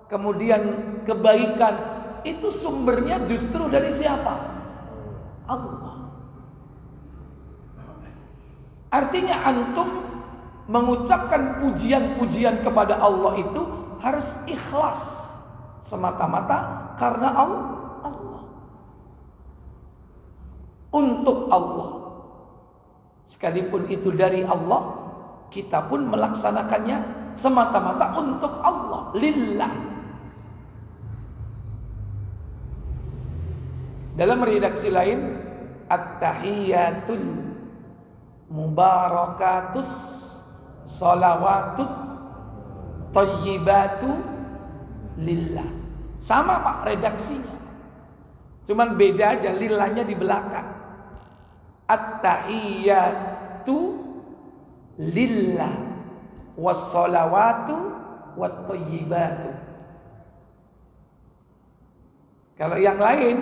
kemudian kebaikan, itu sumbernya justru dari siapa? Allah. Artinya antum mengucapkan pujian-pujian kepada Allah itu harus ikhlas, semata-mata karena Allah, untuk Allah. Sekalipun itu dari Allah, kita pun melaksanakannya semata-mata untuk Allah, lillah. Dalam redaksi lain, at-tahiyatul mubarakatus salawatut thayyibatu lillah. Sama Pak redaksinya. Cuman beda aja, lillahnya di belakang. At-tahiyatu lillah was-salawatu wat-thayyibatu. Kalau yang lain,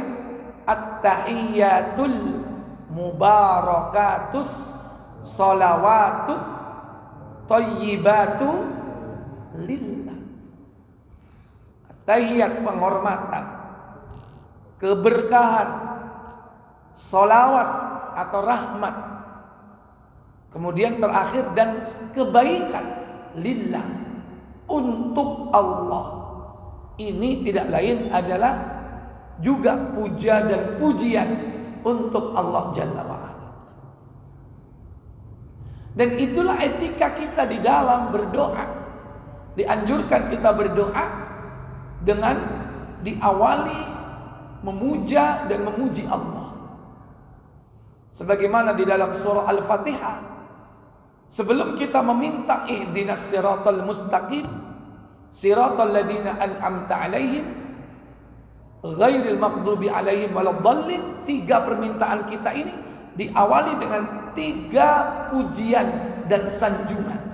at-tahiyatul mubarakatus salawatut thayyibatu lillah. Tahiyat penghormatan, keberkahan, salawat atau rahmat, kemudian terakhir dan kebaikan lillah, untuk Allah. Ini tidak lain adalah juga puja dan pujian untuk Allah Jalla wa'ala. Dan itulah etika kita di dalam berdoa. Dianjurkan kita berdoa dengan diawali memuja dan memuji Allah. Sebagaimana di dalam surah Al-Fatihah, sebelum kita meminta ihdinas siratal mustaqim, siratal ladzina an'amta 'alaihim ghairil maghdubi 'alaihim waladdallin, 3 permintaan kita ini diawali dengan 3 pujian dan sanjungan.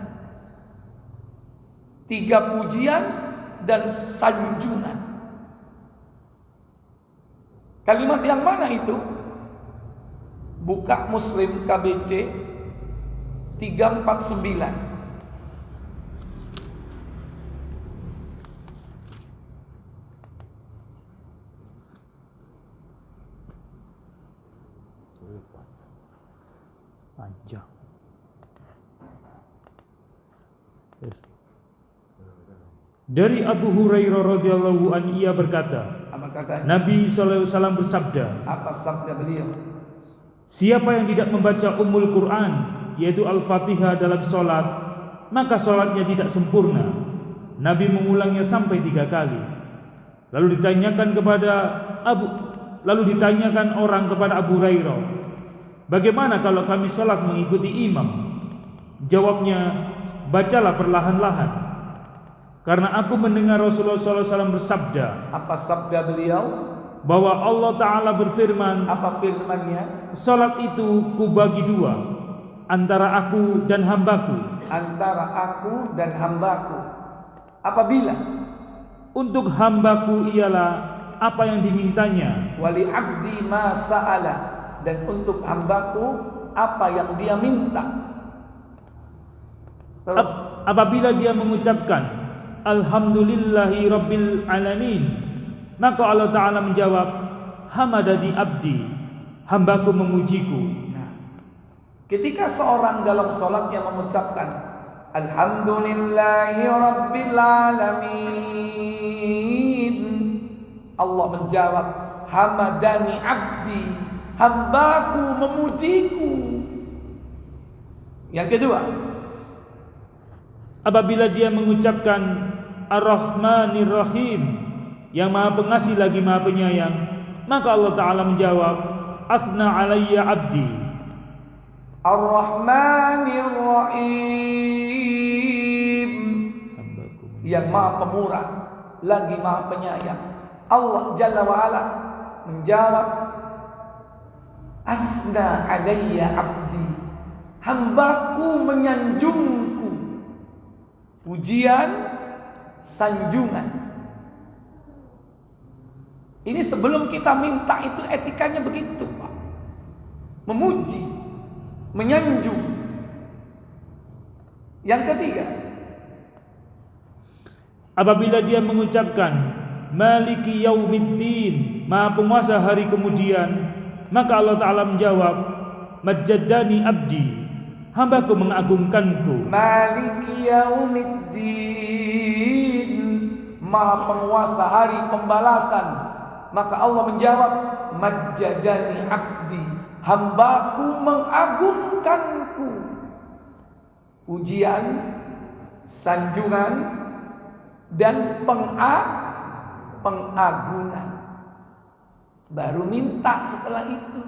3 pujian dan sanjungan. Kalimat yang mana itu? Buka Muslim KBC 349. Panjang. Dari Abu Hurairah radhiyallahu anhu, ia berkata, Apa katanya? Nabi sallallahu alaihi wasallam bersabda, Apa sabda beliau? siapa yang tidak membaca Ummul Quran, yaitu Al-Fatihah dalam solat, maka solatnya tidak sempurna. Nabi mengulangnya sampai 3 kali. Lalu ditanyakan orang kepada Abu Hurairah, bagaimana kalau kami solat mengikuti imam? Jawabnya, bacalah perlahan-lahan, karena aku mendengar Rasulullah SAW bersabda. Apa sabda beliau? Bahwa Allah Ta'ala berfirman, Apa firman-Nya? salat itu kubagi 2, antara aku dan hambaku. Antara aku dan hambaku. Apabila Untuk hambaku ialah apa yang dimintanya, wali abdi ma sa'ala, dan untuk hambaku apa yang dia minta. Terus apabila dia mengucapkan Alhamdulillahi Rabbil Alamin, maka Allah Ta'ala menjawab, hamadani abdi, hambaku memujiku. Nah, ketika seorang dalam sholatnya mengucapkan Alhamdulillahi Rabbil Alamin, Allah menjawab, hamadani abdi, hambaku memujiku. Yang kedua, apabila dia mengucapkan Ar-Rahmanir Rahim, yang Maha Pengasih lagi Maha Penyayang, maka Allah Ta'ala menjawab, asna alayya abdi, Ar-Rahmanir Rahim, yang Maha Pemurah lagi Maha Penyayang. Allah Jalla wa'ala menjawab, asna alayya abdi, hambaku menyanjungku. Pujian, sanjungan. Ini sebelum kita minta itu etikanya begitu, Pak. Memuji, menyanjung. Yang ketiga, apabila dia mengucapkan Maliki Yaumiddin, Maha Penguasa hari kemudian, maka Allah Ta'ala menjawab, Majjadani abdi, hambaku mengagungkanku. Maliki Yaumiddin, Maha Penguasa hari pembalasan, maka Allah menjawab, Majjadani abdi, hambaku mengagungkanku. pujian, sanjungan, dan pengagungan. Baru minta setelah itu.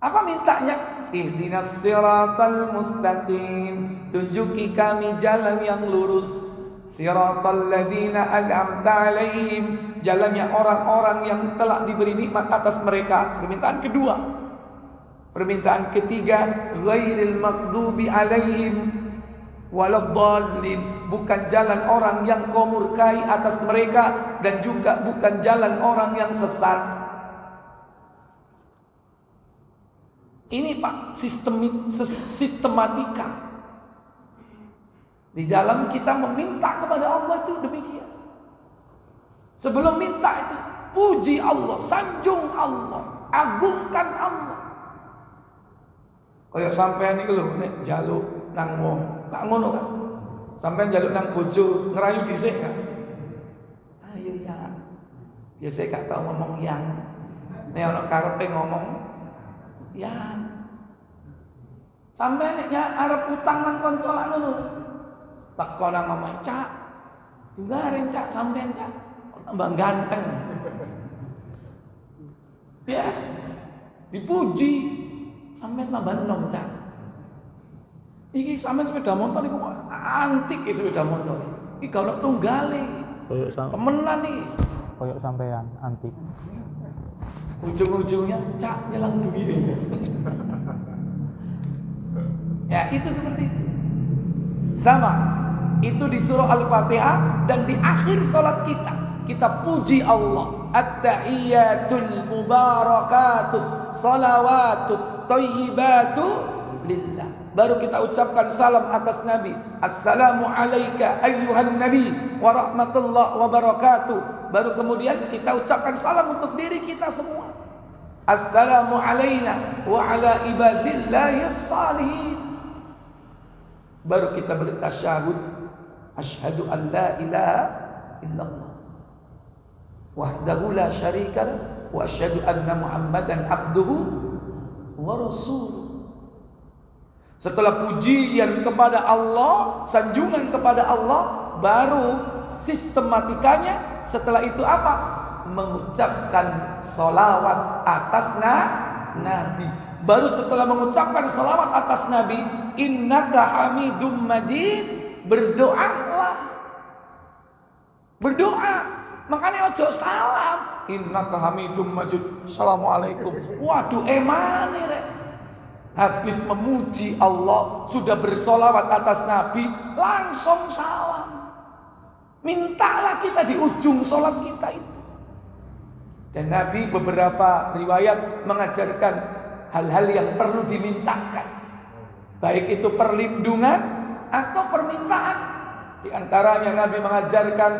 Apa mintanya? Ihdinas siratal mustaqim, tunjuki kami jalan yang lurus. Siratal ladzina an'amta 'alaihim, jalannya orang-orang yang telah diberi nikmat atas mereka. Permintaan kedua. Permintaan ketiga, ghairil maghdubi 'alaihim waladdallin, bukan jalan orang yang kau murkai atas mereka, dan juga bukan jalan orang yang sesat. Ini Pak, sistematika di dalam kita meminta kepada Allah itu demikian. Sebelum minta itu, puji Allah, sanjung Allah, agungkan Allah. Kayak sampean iki lho nek njaluk nang wong, tak ngono kan? Sampean njaluk nang bojo, ngerayu dhisik kan? Ayo ya. Biasa gak tau ngomong yang. Nek ana karepe ngomong ya. Sampean nek arep utang nang kanca lak ngono. Teko nang ngomong, "Cak, tunggaring Cak, sampean Cak, tambah ganteng." Ya. Dipuji. Sampean tambah enom Cak. Iki sampean sepeda motor iku antik iki sepeda motor. Iki gak ono tunggale. Temenan iki. Koyok sampean antik. Ujung-ujungnya Cak nyelang duit. Ya, itu seperti itu. Sama. Itu di surah Al-Fatihah dan di akhir salat kita puji Allah. At-tahiyyatul mubarakatus salawatut thayyibatu lillah. Baru kita ucapkan salam atas Nabi. Assalamu alayka ayyuhan nabi wa rahmatullah wa barakatuh. Baru kemudian kita ucapkan salam untuk diri kita semua. Assalamu alayna wa ala ibadillahis salihin. Baru kita bertasyahud, asyhadu an la ilaha illallah wahdahu la syarika lah wa asyhadu anna muhammadan abduhu wa rasuluh. Setelah pujian kepada Allah, sanjungan kepada Allah, baru sistematikanya setelah itu apa? Mengucapkan sholawat atas Nabi. Baru setelah mengucapkan sholawat atas Nabi, innaka hamidum majid, berdoalah. Berdoa. Makanya ojo salam. Innaka hamidum majid. Assalamualaikum. Waduh, emane rek. Habis memuji Allah, sudah bersolawat atas Nabi, langsung salam. Mintalah kita di ujung sholat kita itu. Dan Nabi beberapa riwayat mengajarkan hal-hal yang perlu dimintakan, baik itu perlindungan atau permintaan. Di antaranya Nabi mengajarkan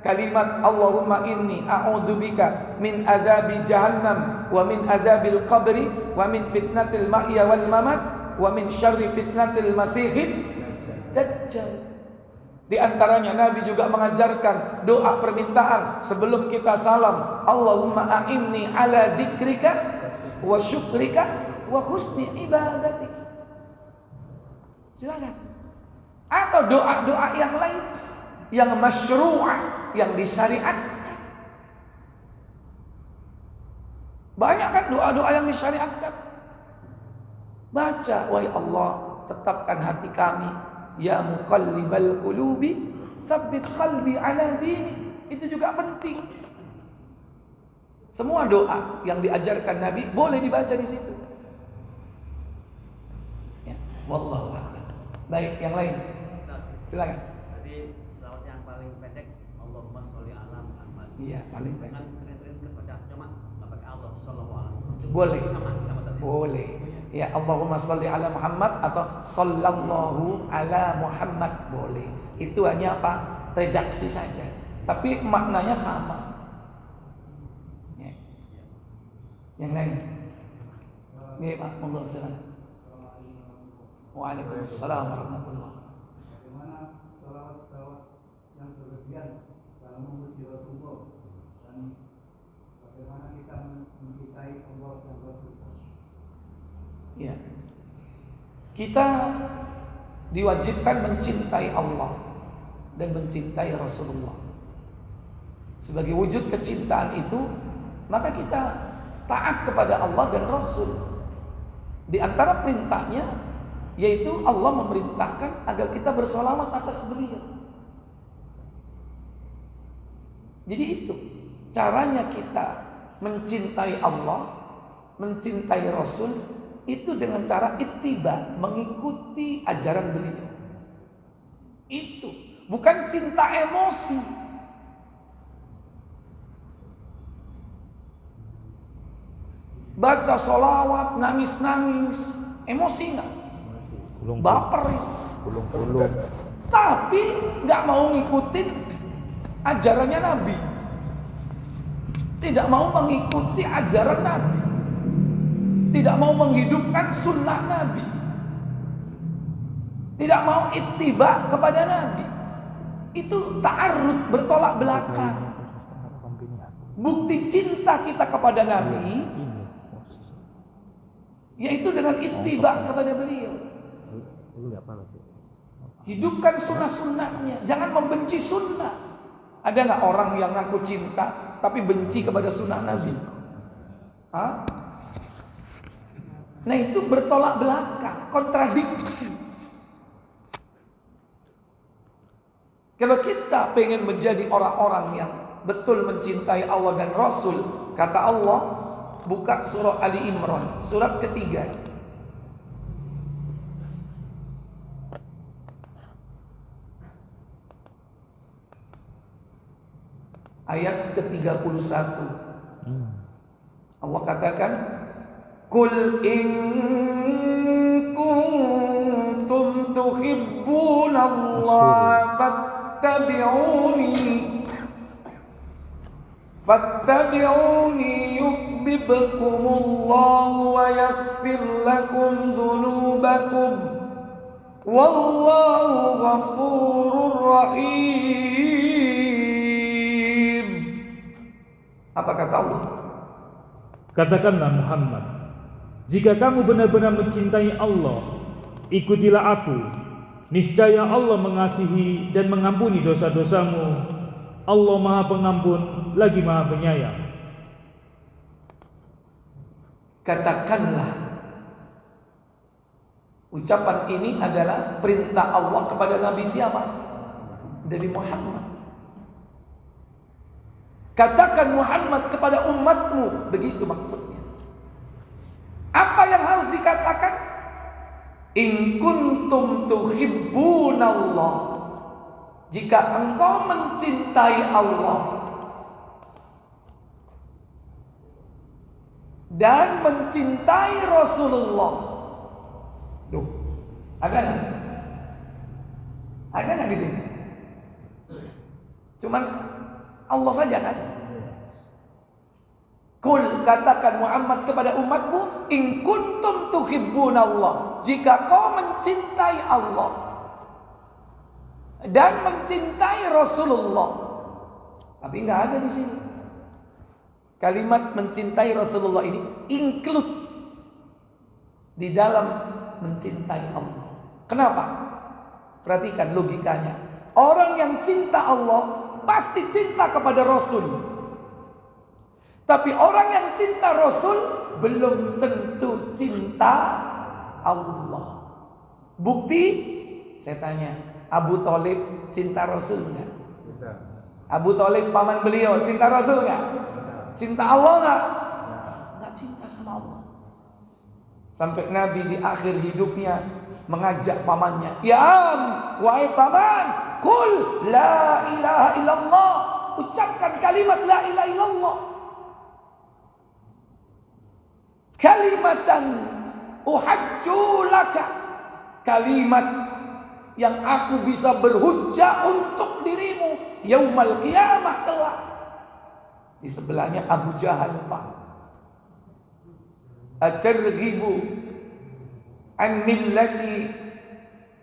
kalimat Allahumma inni a'udzubika min adzabi jahannam wa min adzabil qabri wa min fitnatil mahya wal mamat wa min syarri fitnatil masihid dajjal. Di antaranya Nabi juga mengajarkan doa permintaan sebelum kita salam. Allahumma a'inni ala dzikrika wa syukrika wa husni ibadatik. Silakan. Atau doa-doa yang lain yang masyru'ah, yang disyariatkan. Banyak kan doa-doa yang disyariatkan. Baca, wahai Allah, tetapkan hati kami, ya muqallibal qulubi, tsabbit qalbi ala dini. Itu juga penting. Semua doa yang diajarkan Nabi boleh dibaca di situ. Ya, wallahu a'lam. Baik, yang lain. Silakan. Jadi selawat yang paling pendek Allahumma sholli ala Muhammad. Iya, paling pendek. Kan sering-sering kepada cuma pakai Allah sallallahu alaihi wasallam. Boleh. Sama tadi. Boleh. Ya, Allahumma sholli ala Muhammad atau sallallahu ala Muhammad boleh. Itu hanya apa? Redaksi saja. Tapi maknanya sama. Ya. Yang lain. Ini Pak, monggo silakan. Waalaikumsalam warahmatullahi. Bagaimana sholawat-sholawat yang berlebihan dalam memuji Rasulullah dan bagaimana kita mencintai Allah dan Rasulullah. Ya. Kita diwajibkan mencintai Allah dan mencintai Rasulullah. Sebagai wujud kecintaan itu, maka kita taat kepada Allah dan Rasul. Di antara perintahnya yaitu Allah memerintahkan agar kita bersolawat atas beliau. Jadi itu caranya kita mencintai Allah, mencintai Rasul, itu dengan cara ittiba, mengikuti ajaran beliau. Itu bukan cinta emosi. Baca solawat, nangis-nangis, emosi nggak? Baper itu. Tapi nggak mau ngikutin ajarannya Nabi. Tidak mau mengikuti ajaran Nabi. Tidak mau menghidupkan sunnah Nabi. Tidak mau ittiba kepada Nabi. Itu ta'arrud, bertolak belakang. Bukti cinta kita kepada Nabi yaitu dengan ittiba kepada beliau. Hidupkan sunnah-sunnahnya. Jangan membenci sunnah. Ada nggak orang yang ngaku cinta tapi benci kepada sunnah Nabi? Hah? Nah itu bertolak belakang, kontradiksi. Kalau kita pengen menjadi orang-orang yang betul mencintai Allah dan Rasul, kata Allah, buka surah Ali Imran, surat ketiga. Ayat ke-31. Allah katakan, Qul in kuntum tuhibbunallaha fattabi'uni yuhibbukumullahu wa yaghfir lakum dhunubakum wallahu ghafurur rahim. Apa kata Allah? Katakanlah Muhammad, jika kamu benar-benar mencintai Allah, ikutilah aku. Niscaya Allah mengasihi dan mengampuni dosa-dosamu. Allah Maha Pengampun lagi Maha Penyayang. Katakanlah. Ucapan ini adalah perintah Allah kepada Nabi siapa? Nabi Muhammad. Katakan Muhammad kepada umatmu, begitu maksudnya. Apa yang harus dikatakan? In kuntum tuhibbunallah. Jika engkau mencintai Allah dan mencintai Rasulullah. Duh, ada nggak? Ada nggak di sini? Cuman Allah saja kan? Qul, katakan Muhammad kepada umatmu, in kuntum tuhibbunallah, jika kau mencintai Allah dan mencintai Rasulullah. Tapi nggak ada di sini. Kalimat mencintai Rasulullah ini include di dalam mencintai Allah. Kenapa? Perhatikan logikanya. Orang yang cinta Allah pasti cinta kepada Rasul. Tapi orang yang cinta Rasul belum tentu cinta Allah. Bukti, saya tanya, Abu Thalib cinta Rasul nggak? Abu Thalib paman beliau cinta Rasul nggak? Cinta Allah nggak? Nggak cinta sama Allah. Sampai Nabi di akhir hidupnya mengajak pamannya, ya wahai paman, qul la ilaha illallah, ucapkan kalimat la ilaha illallah. Kalimatan uhajju laka, kalimat yang aku bisa berhujjah untuk dirimu yaumal qiyamah kelak. Di sebelahnya Abu Jahal, Pak. Atarghibu an millati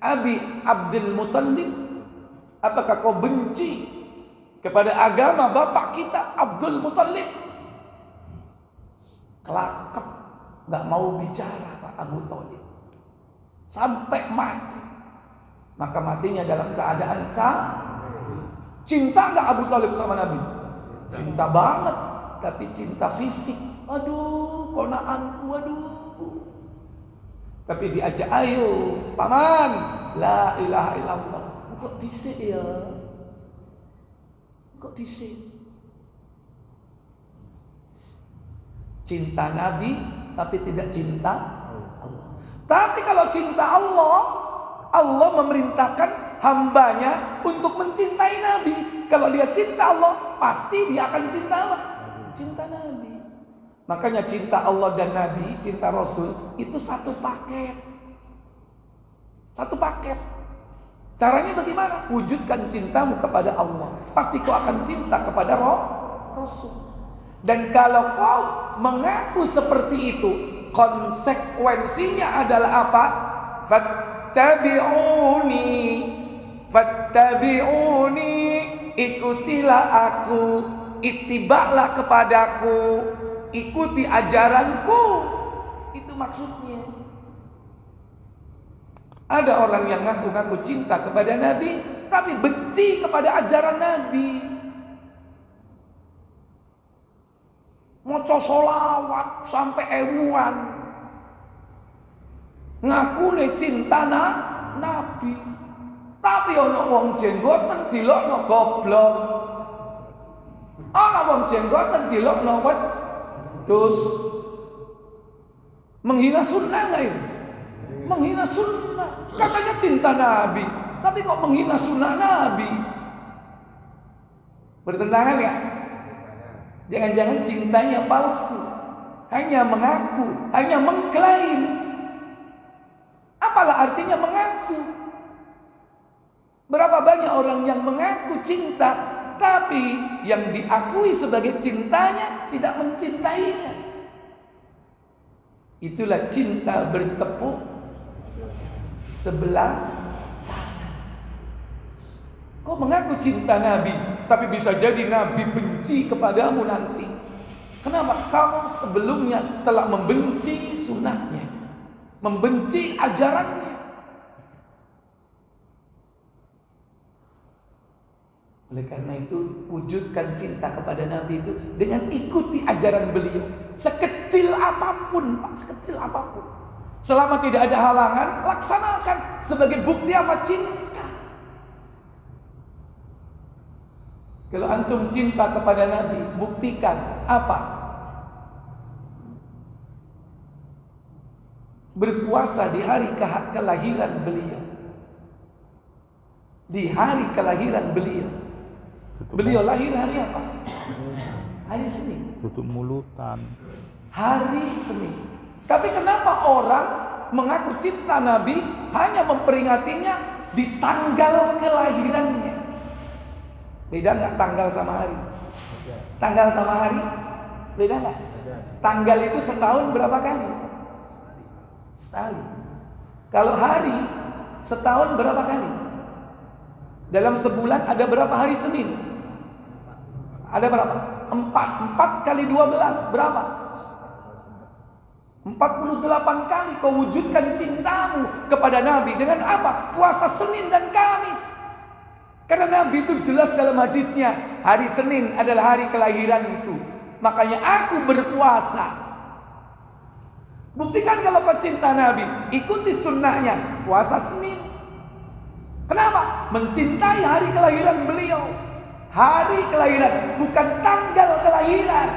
Abi Abdul Muttalib, apakah kau benci kepada agama bapak kita Abdul Muttalib? Kelakep, nggak mau bicara Pak Abu Thalib sampai mati. Maka matinya dalam keadaan cinta nggak Abu Thalib sama Nabi? Cinta banget, tapi cinta fisik. Aduh, ponakanku, aduh. Tapi diajak, ayo, paman, la ilaha illallah. Kok disik ya? Kok disik? Cinta Nabi, tapi tidak cinta Allah. Tapi kalau cinta Allah, Allah memerintahkan hambanya untuk mencintai Nabi. Kalau dia cinta Allah, pasti dia akan cinta apa? Cinta Nabi. Makanya cinta Allah dan Nabi, cinta Rasul itu satu paket. Satu paket. Caranya bagaimana? Wujudkan cintamu kepada Allah, pasti kau akan cinta kepada Rasul. Dan kalau kau mengaku seperti itu, konsekuensinya adalah apa? Fattabi'uni, ikutilah aku, ittiba'lah kepadaku, ikuti ajaranku. Itu maksudnya. Ada orang yang ngaku-ngaku cinta kepada Nabi, tapi benci kepada ajaran Nabi. Maca sholawat sampai emuan, ngaku nih cinta Nabi, tapi ono wong jenggoten dilokno goblok, ono wong jenggoten dilokno wedhus. Menghina sunnah nggak ini? Menghina sunnah. Katanya cinta Nabi, tapi kok menghina sunnah Nabi? Bertentangan ya? Jangan-jangan cintanya palsu, hanya mengaku, hanya mengklaim. Apalah artinya mengaku? Berapa banyak orang yang mengaku cinta, tapi yang diakui sebagai cintanya tidak mencintainya. Itulah cinta bertepuk sebelah tangan. Kau mengaku cinta Nabi, tapi bisa jadi Nabi benci kepadamu nanti. Kenapa? Kau sebelumnya telah membenci sunnahnya, membenci ajarannya. Oleh karena itu, wujudkan cinta kepada Nabi itu dengan ikuti ajaran beliau. Sekecil apapun, Pak, sekecil apapun. Selama tidak ada halangan, laksanakan sebagai bukti apa? Cinta. Kalau antum cinta kepada Nabi, buktikan apa? Berpuasa di hari kelahiran beliau. Di hari kelahiran beliau. Beliau lahir hari apa? Hari Senin. Tutup mulutan. Hari Senin. Tapi kenapa orang mengaku cinta Nabi hanya memperingatinya di tanggal kelahirannya? Beda nggak tanggal sama hari? Tanggal sama hari? Beda nggak? Tanggal itu setahun berapa kali? Sekali. Kalau hari setahun berapa kali? Dalam sebulan ada berapa hari Senin? Ada berapa? 4 kali 12 berapa? 48 kali kau wujudkan cintamu kepada Nabi. Dengan apa? Puasa Senin dan Kamis. Karena Nabi itu jelas dalam hadisnya, hari Senin adalah hari kelahiranku, makanya aku berpuasa. Buktikan kalau kau cinta Nabi, ikuti sunnahnya, puasa Senin. Kenapa? Mencintai hari kelahiran beliau. Hari kelahiran, bukan tanggal kelahiran.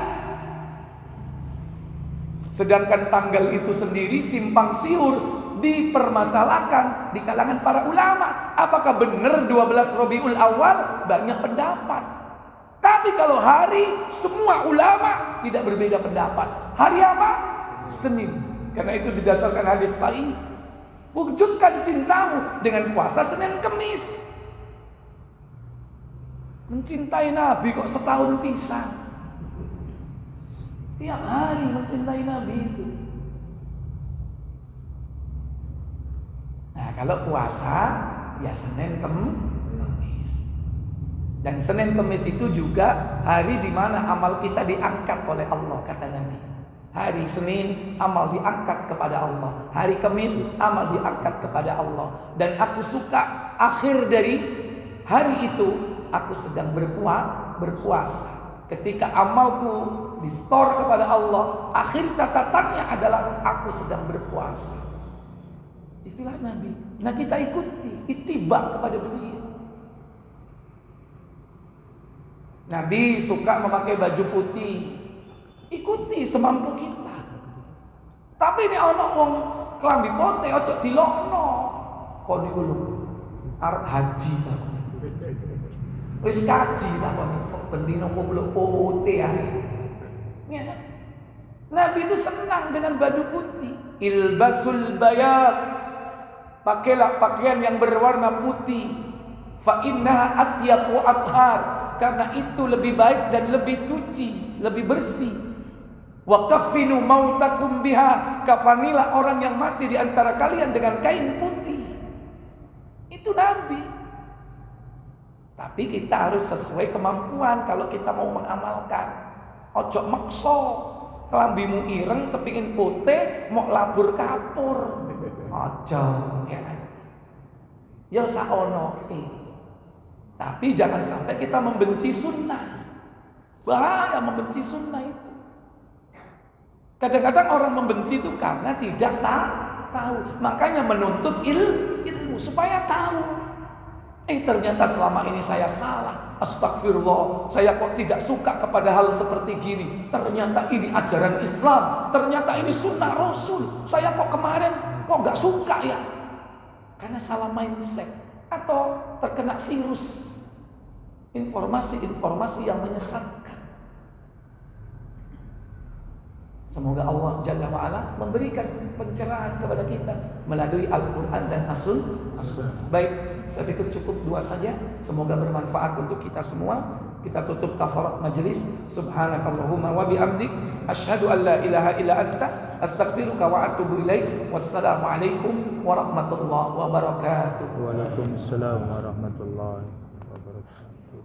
Sedangkan tanggal itu sendiri simpang siur, dipermasalahkan di kalangan para ulama. Apakah benar 12 Rabiul Awal? Banyak pendapat. Tapi kalau hari, semua ulama tidak berbeda pendapat. Hari apa? Senin. Karena itu didasarkan hadis sahih. Wujudkan cintamu dengan puasa Senin Kemis. Mencintai Nabi kok setahun pisan. Tiap hari mencintai Nabi itu. Nah, kalau puasa ya Senin Kemis. Dan Senin Kemis itu juga hari di mana amal kita diangkat oleh Allah, kata Nabi. Hari Senin amal diangkat kepada Allah, hari Kamis amal diangkat kepada Allah. Dan aku suka akhir dari hari itu aku sedang berpuasa. Ketika amalku di store kepada Allah, akhir catatannya adalah aku sedang berpuasa. Itulah Nabi. Nah, kita ikuti, ittiba kepada beliau. Nabi suka memakai baju putih, ikuti semampu kita. Tapi ini ana wong klambi putih aja dilokno. Kon niku lho arep haji ta. Wis kaji ta kon bendino kupluk putih ae. Ya. Nabi itu senang dengan baju putih. Ilbasul bayad. Pakailah pakaian yang berwarna putih. Fa innaha atyab wa athhar. Karena itu lebih baik dan lebih suci, lebih bersih. Wa kaffinu mautakum biha. Kafanilah orang yang mati di antara kalian dengan kain putih. Itu Nabi. Tapi kita harus sesuai kemampuan kalau kita mau mengamalkan. Ojo makso, kelambimu ireng kepingin putih, mau labur kapur. Ojo, ya. Ya saono. Tapi jangan sampai kita membenci sunnah. Bahaya membenci sunnah itu. Kadang-kadang orang membenci itu karena tidak tahu. Makanya menuntut ilmu supaya tahu. Ternyata selama ini saya salah. Astagfirullah, saya kok tidak suka kepada hal seperti gini. Ternyata ini ajaran Islam. Ternyata ini sunnah Rasul. Saya kok kemarin kok gak suka ya. Karena salah mindset. Atau terkena virus informasi-informasi yang menyesatkan. Semoga Allah Jalla wa'ala memberikan pencerahan kepada kita melalui Al-Quran dan As-Sunnah. Baik, saya pikir cukup 2 saja. Semoga bermanfaat untuk kita semua. Kita tutup kafarat majlis. Subhanakallahumma wa bihamdik asyhadu an la ilaha illa anta astaghfiruka wa atubu ilaik. Wassalamualaikum warahmatullahi wabarakatuh. Waalaikumsalam warahmatullahi wabarakatuh.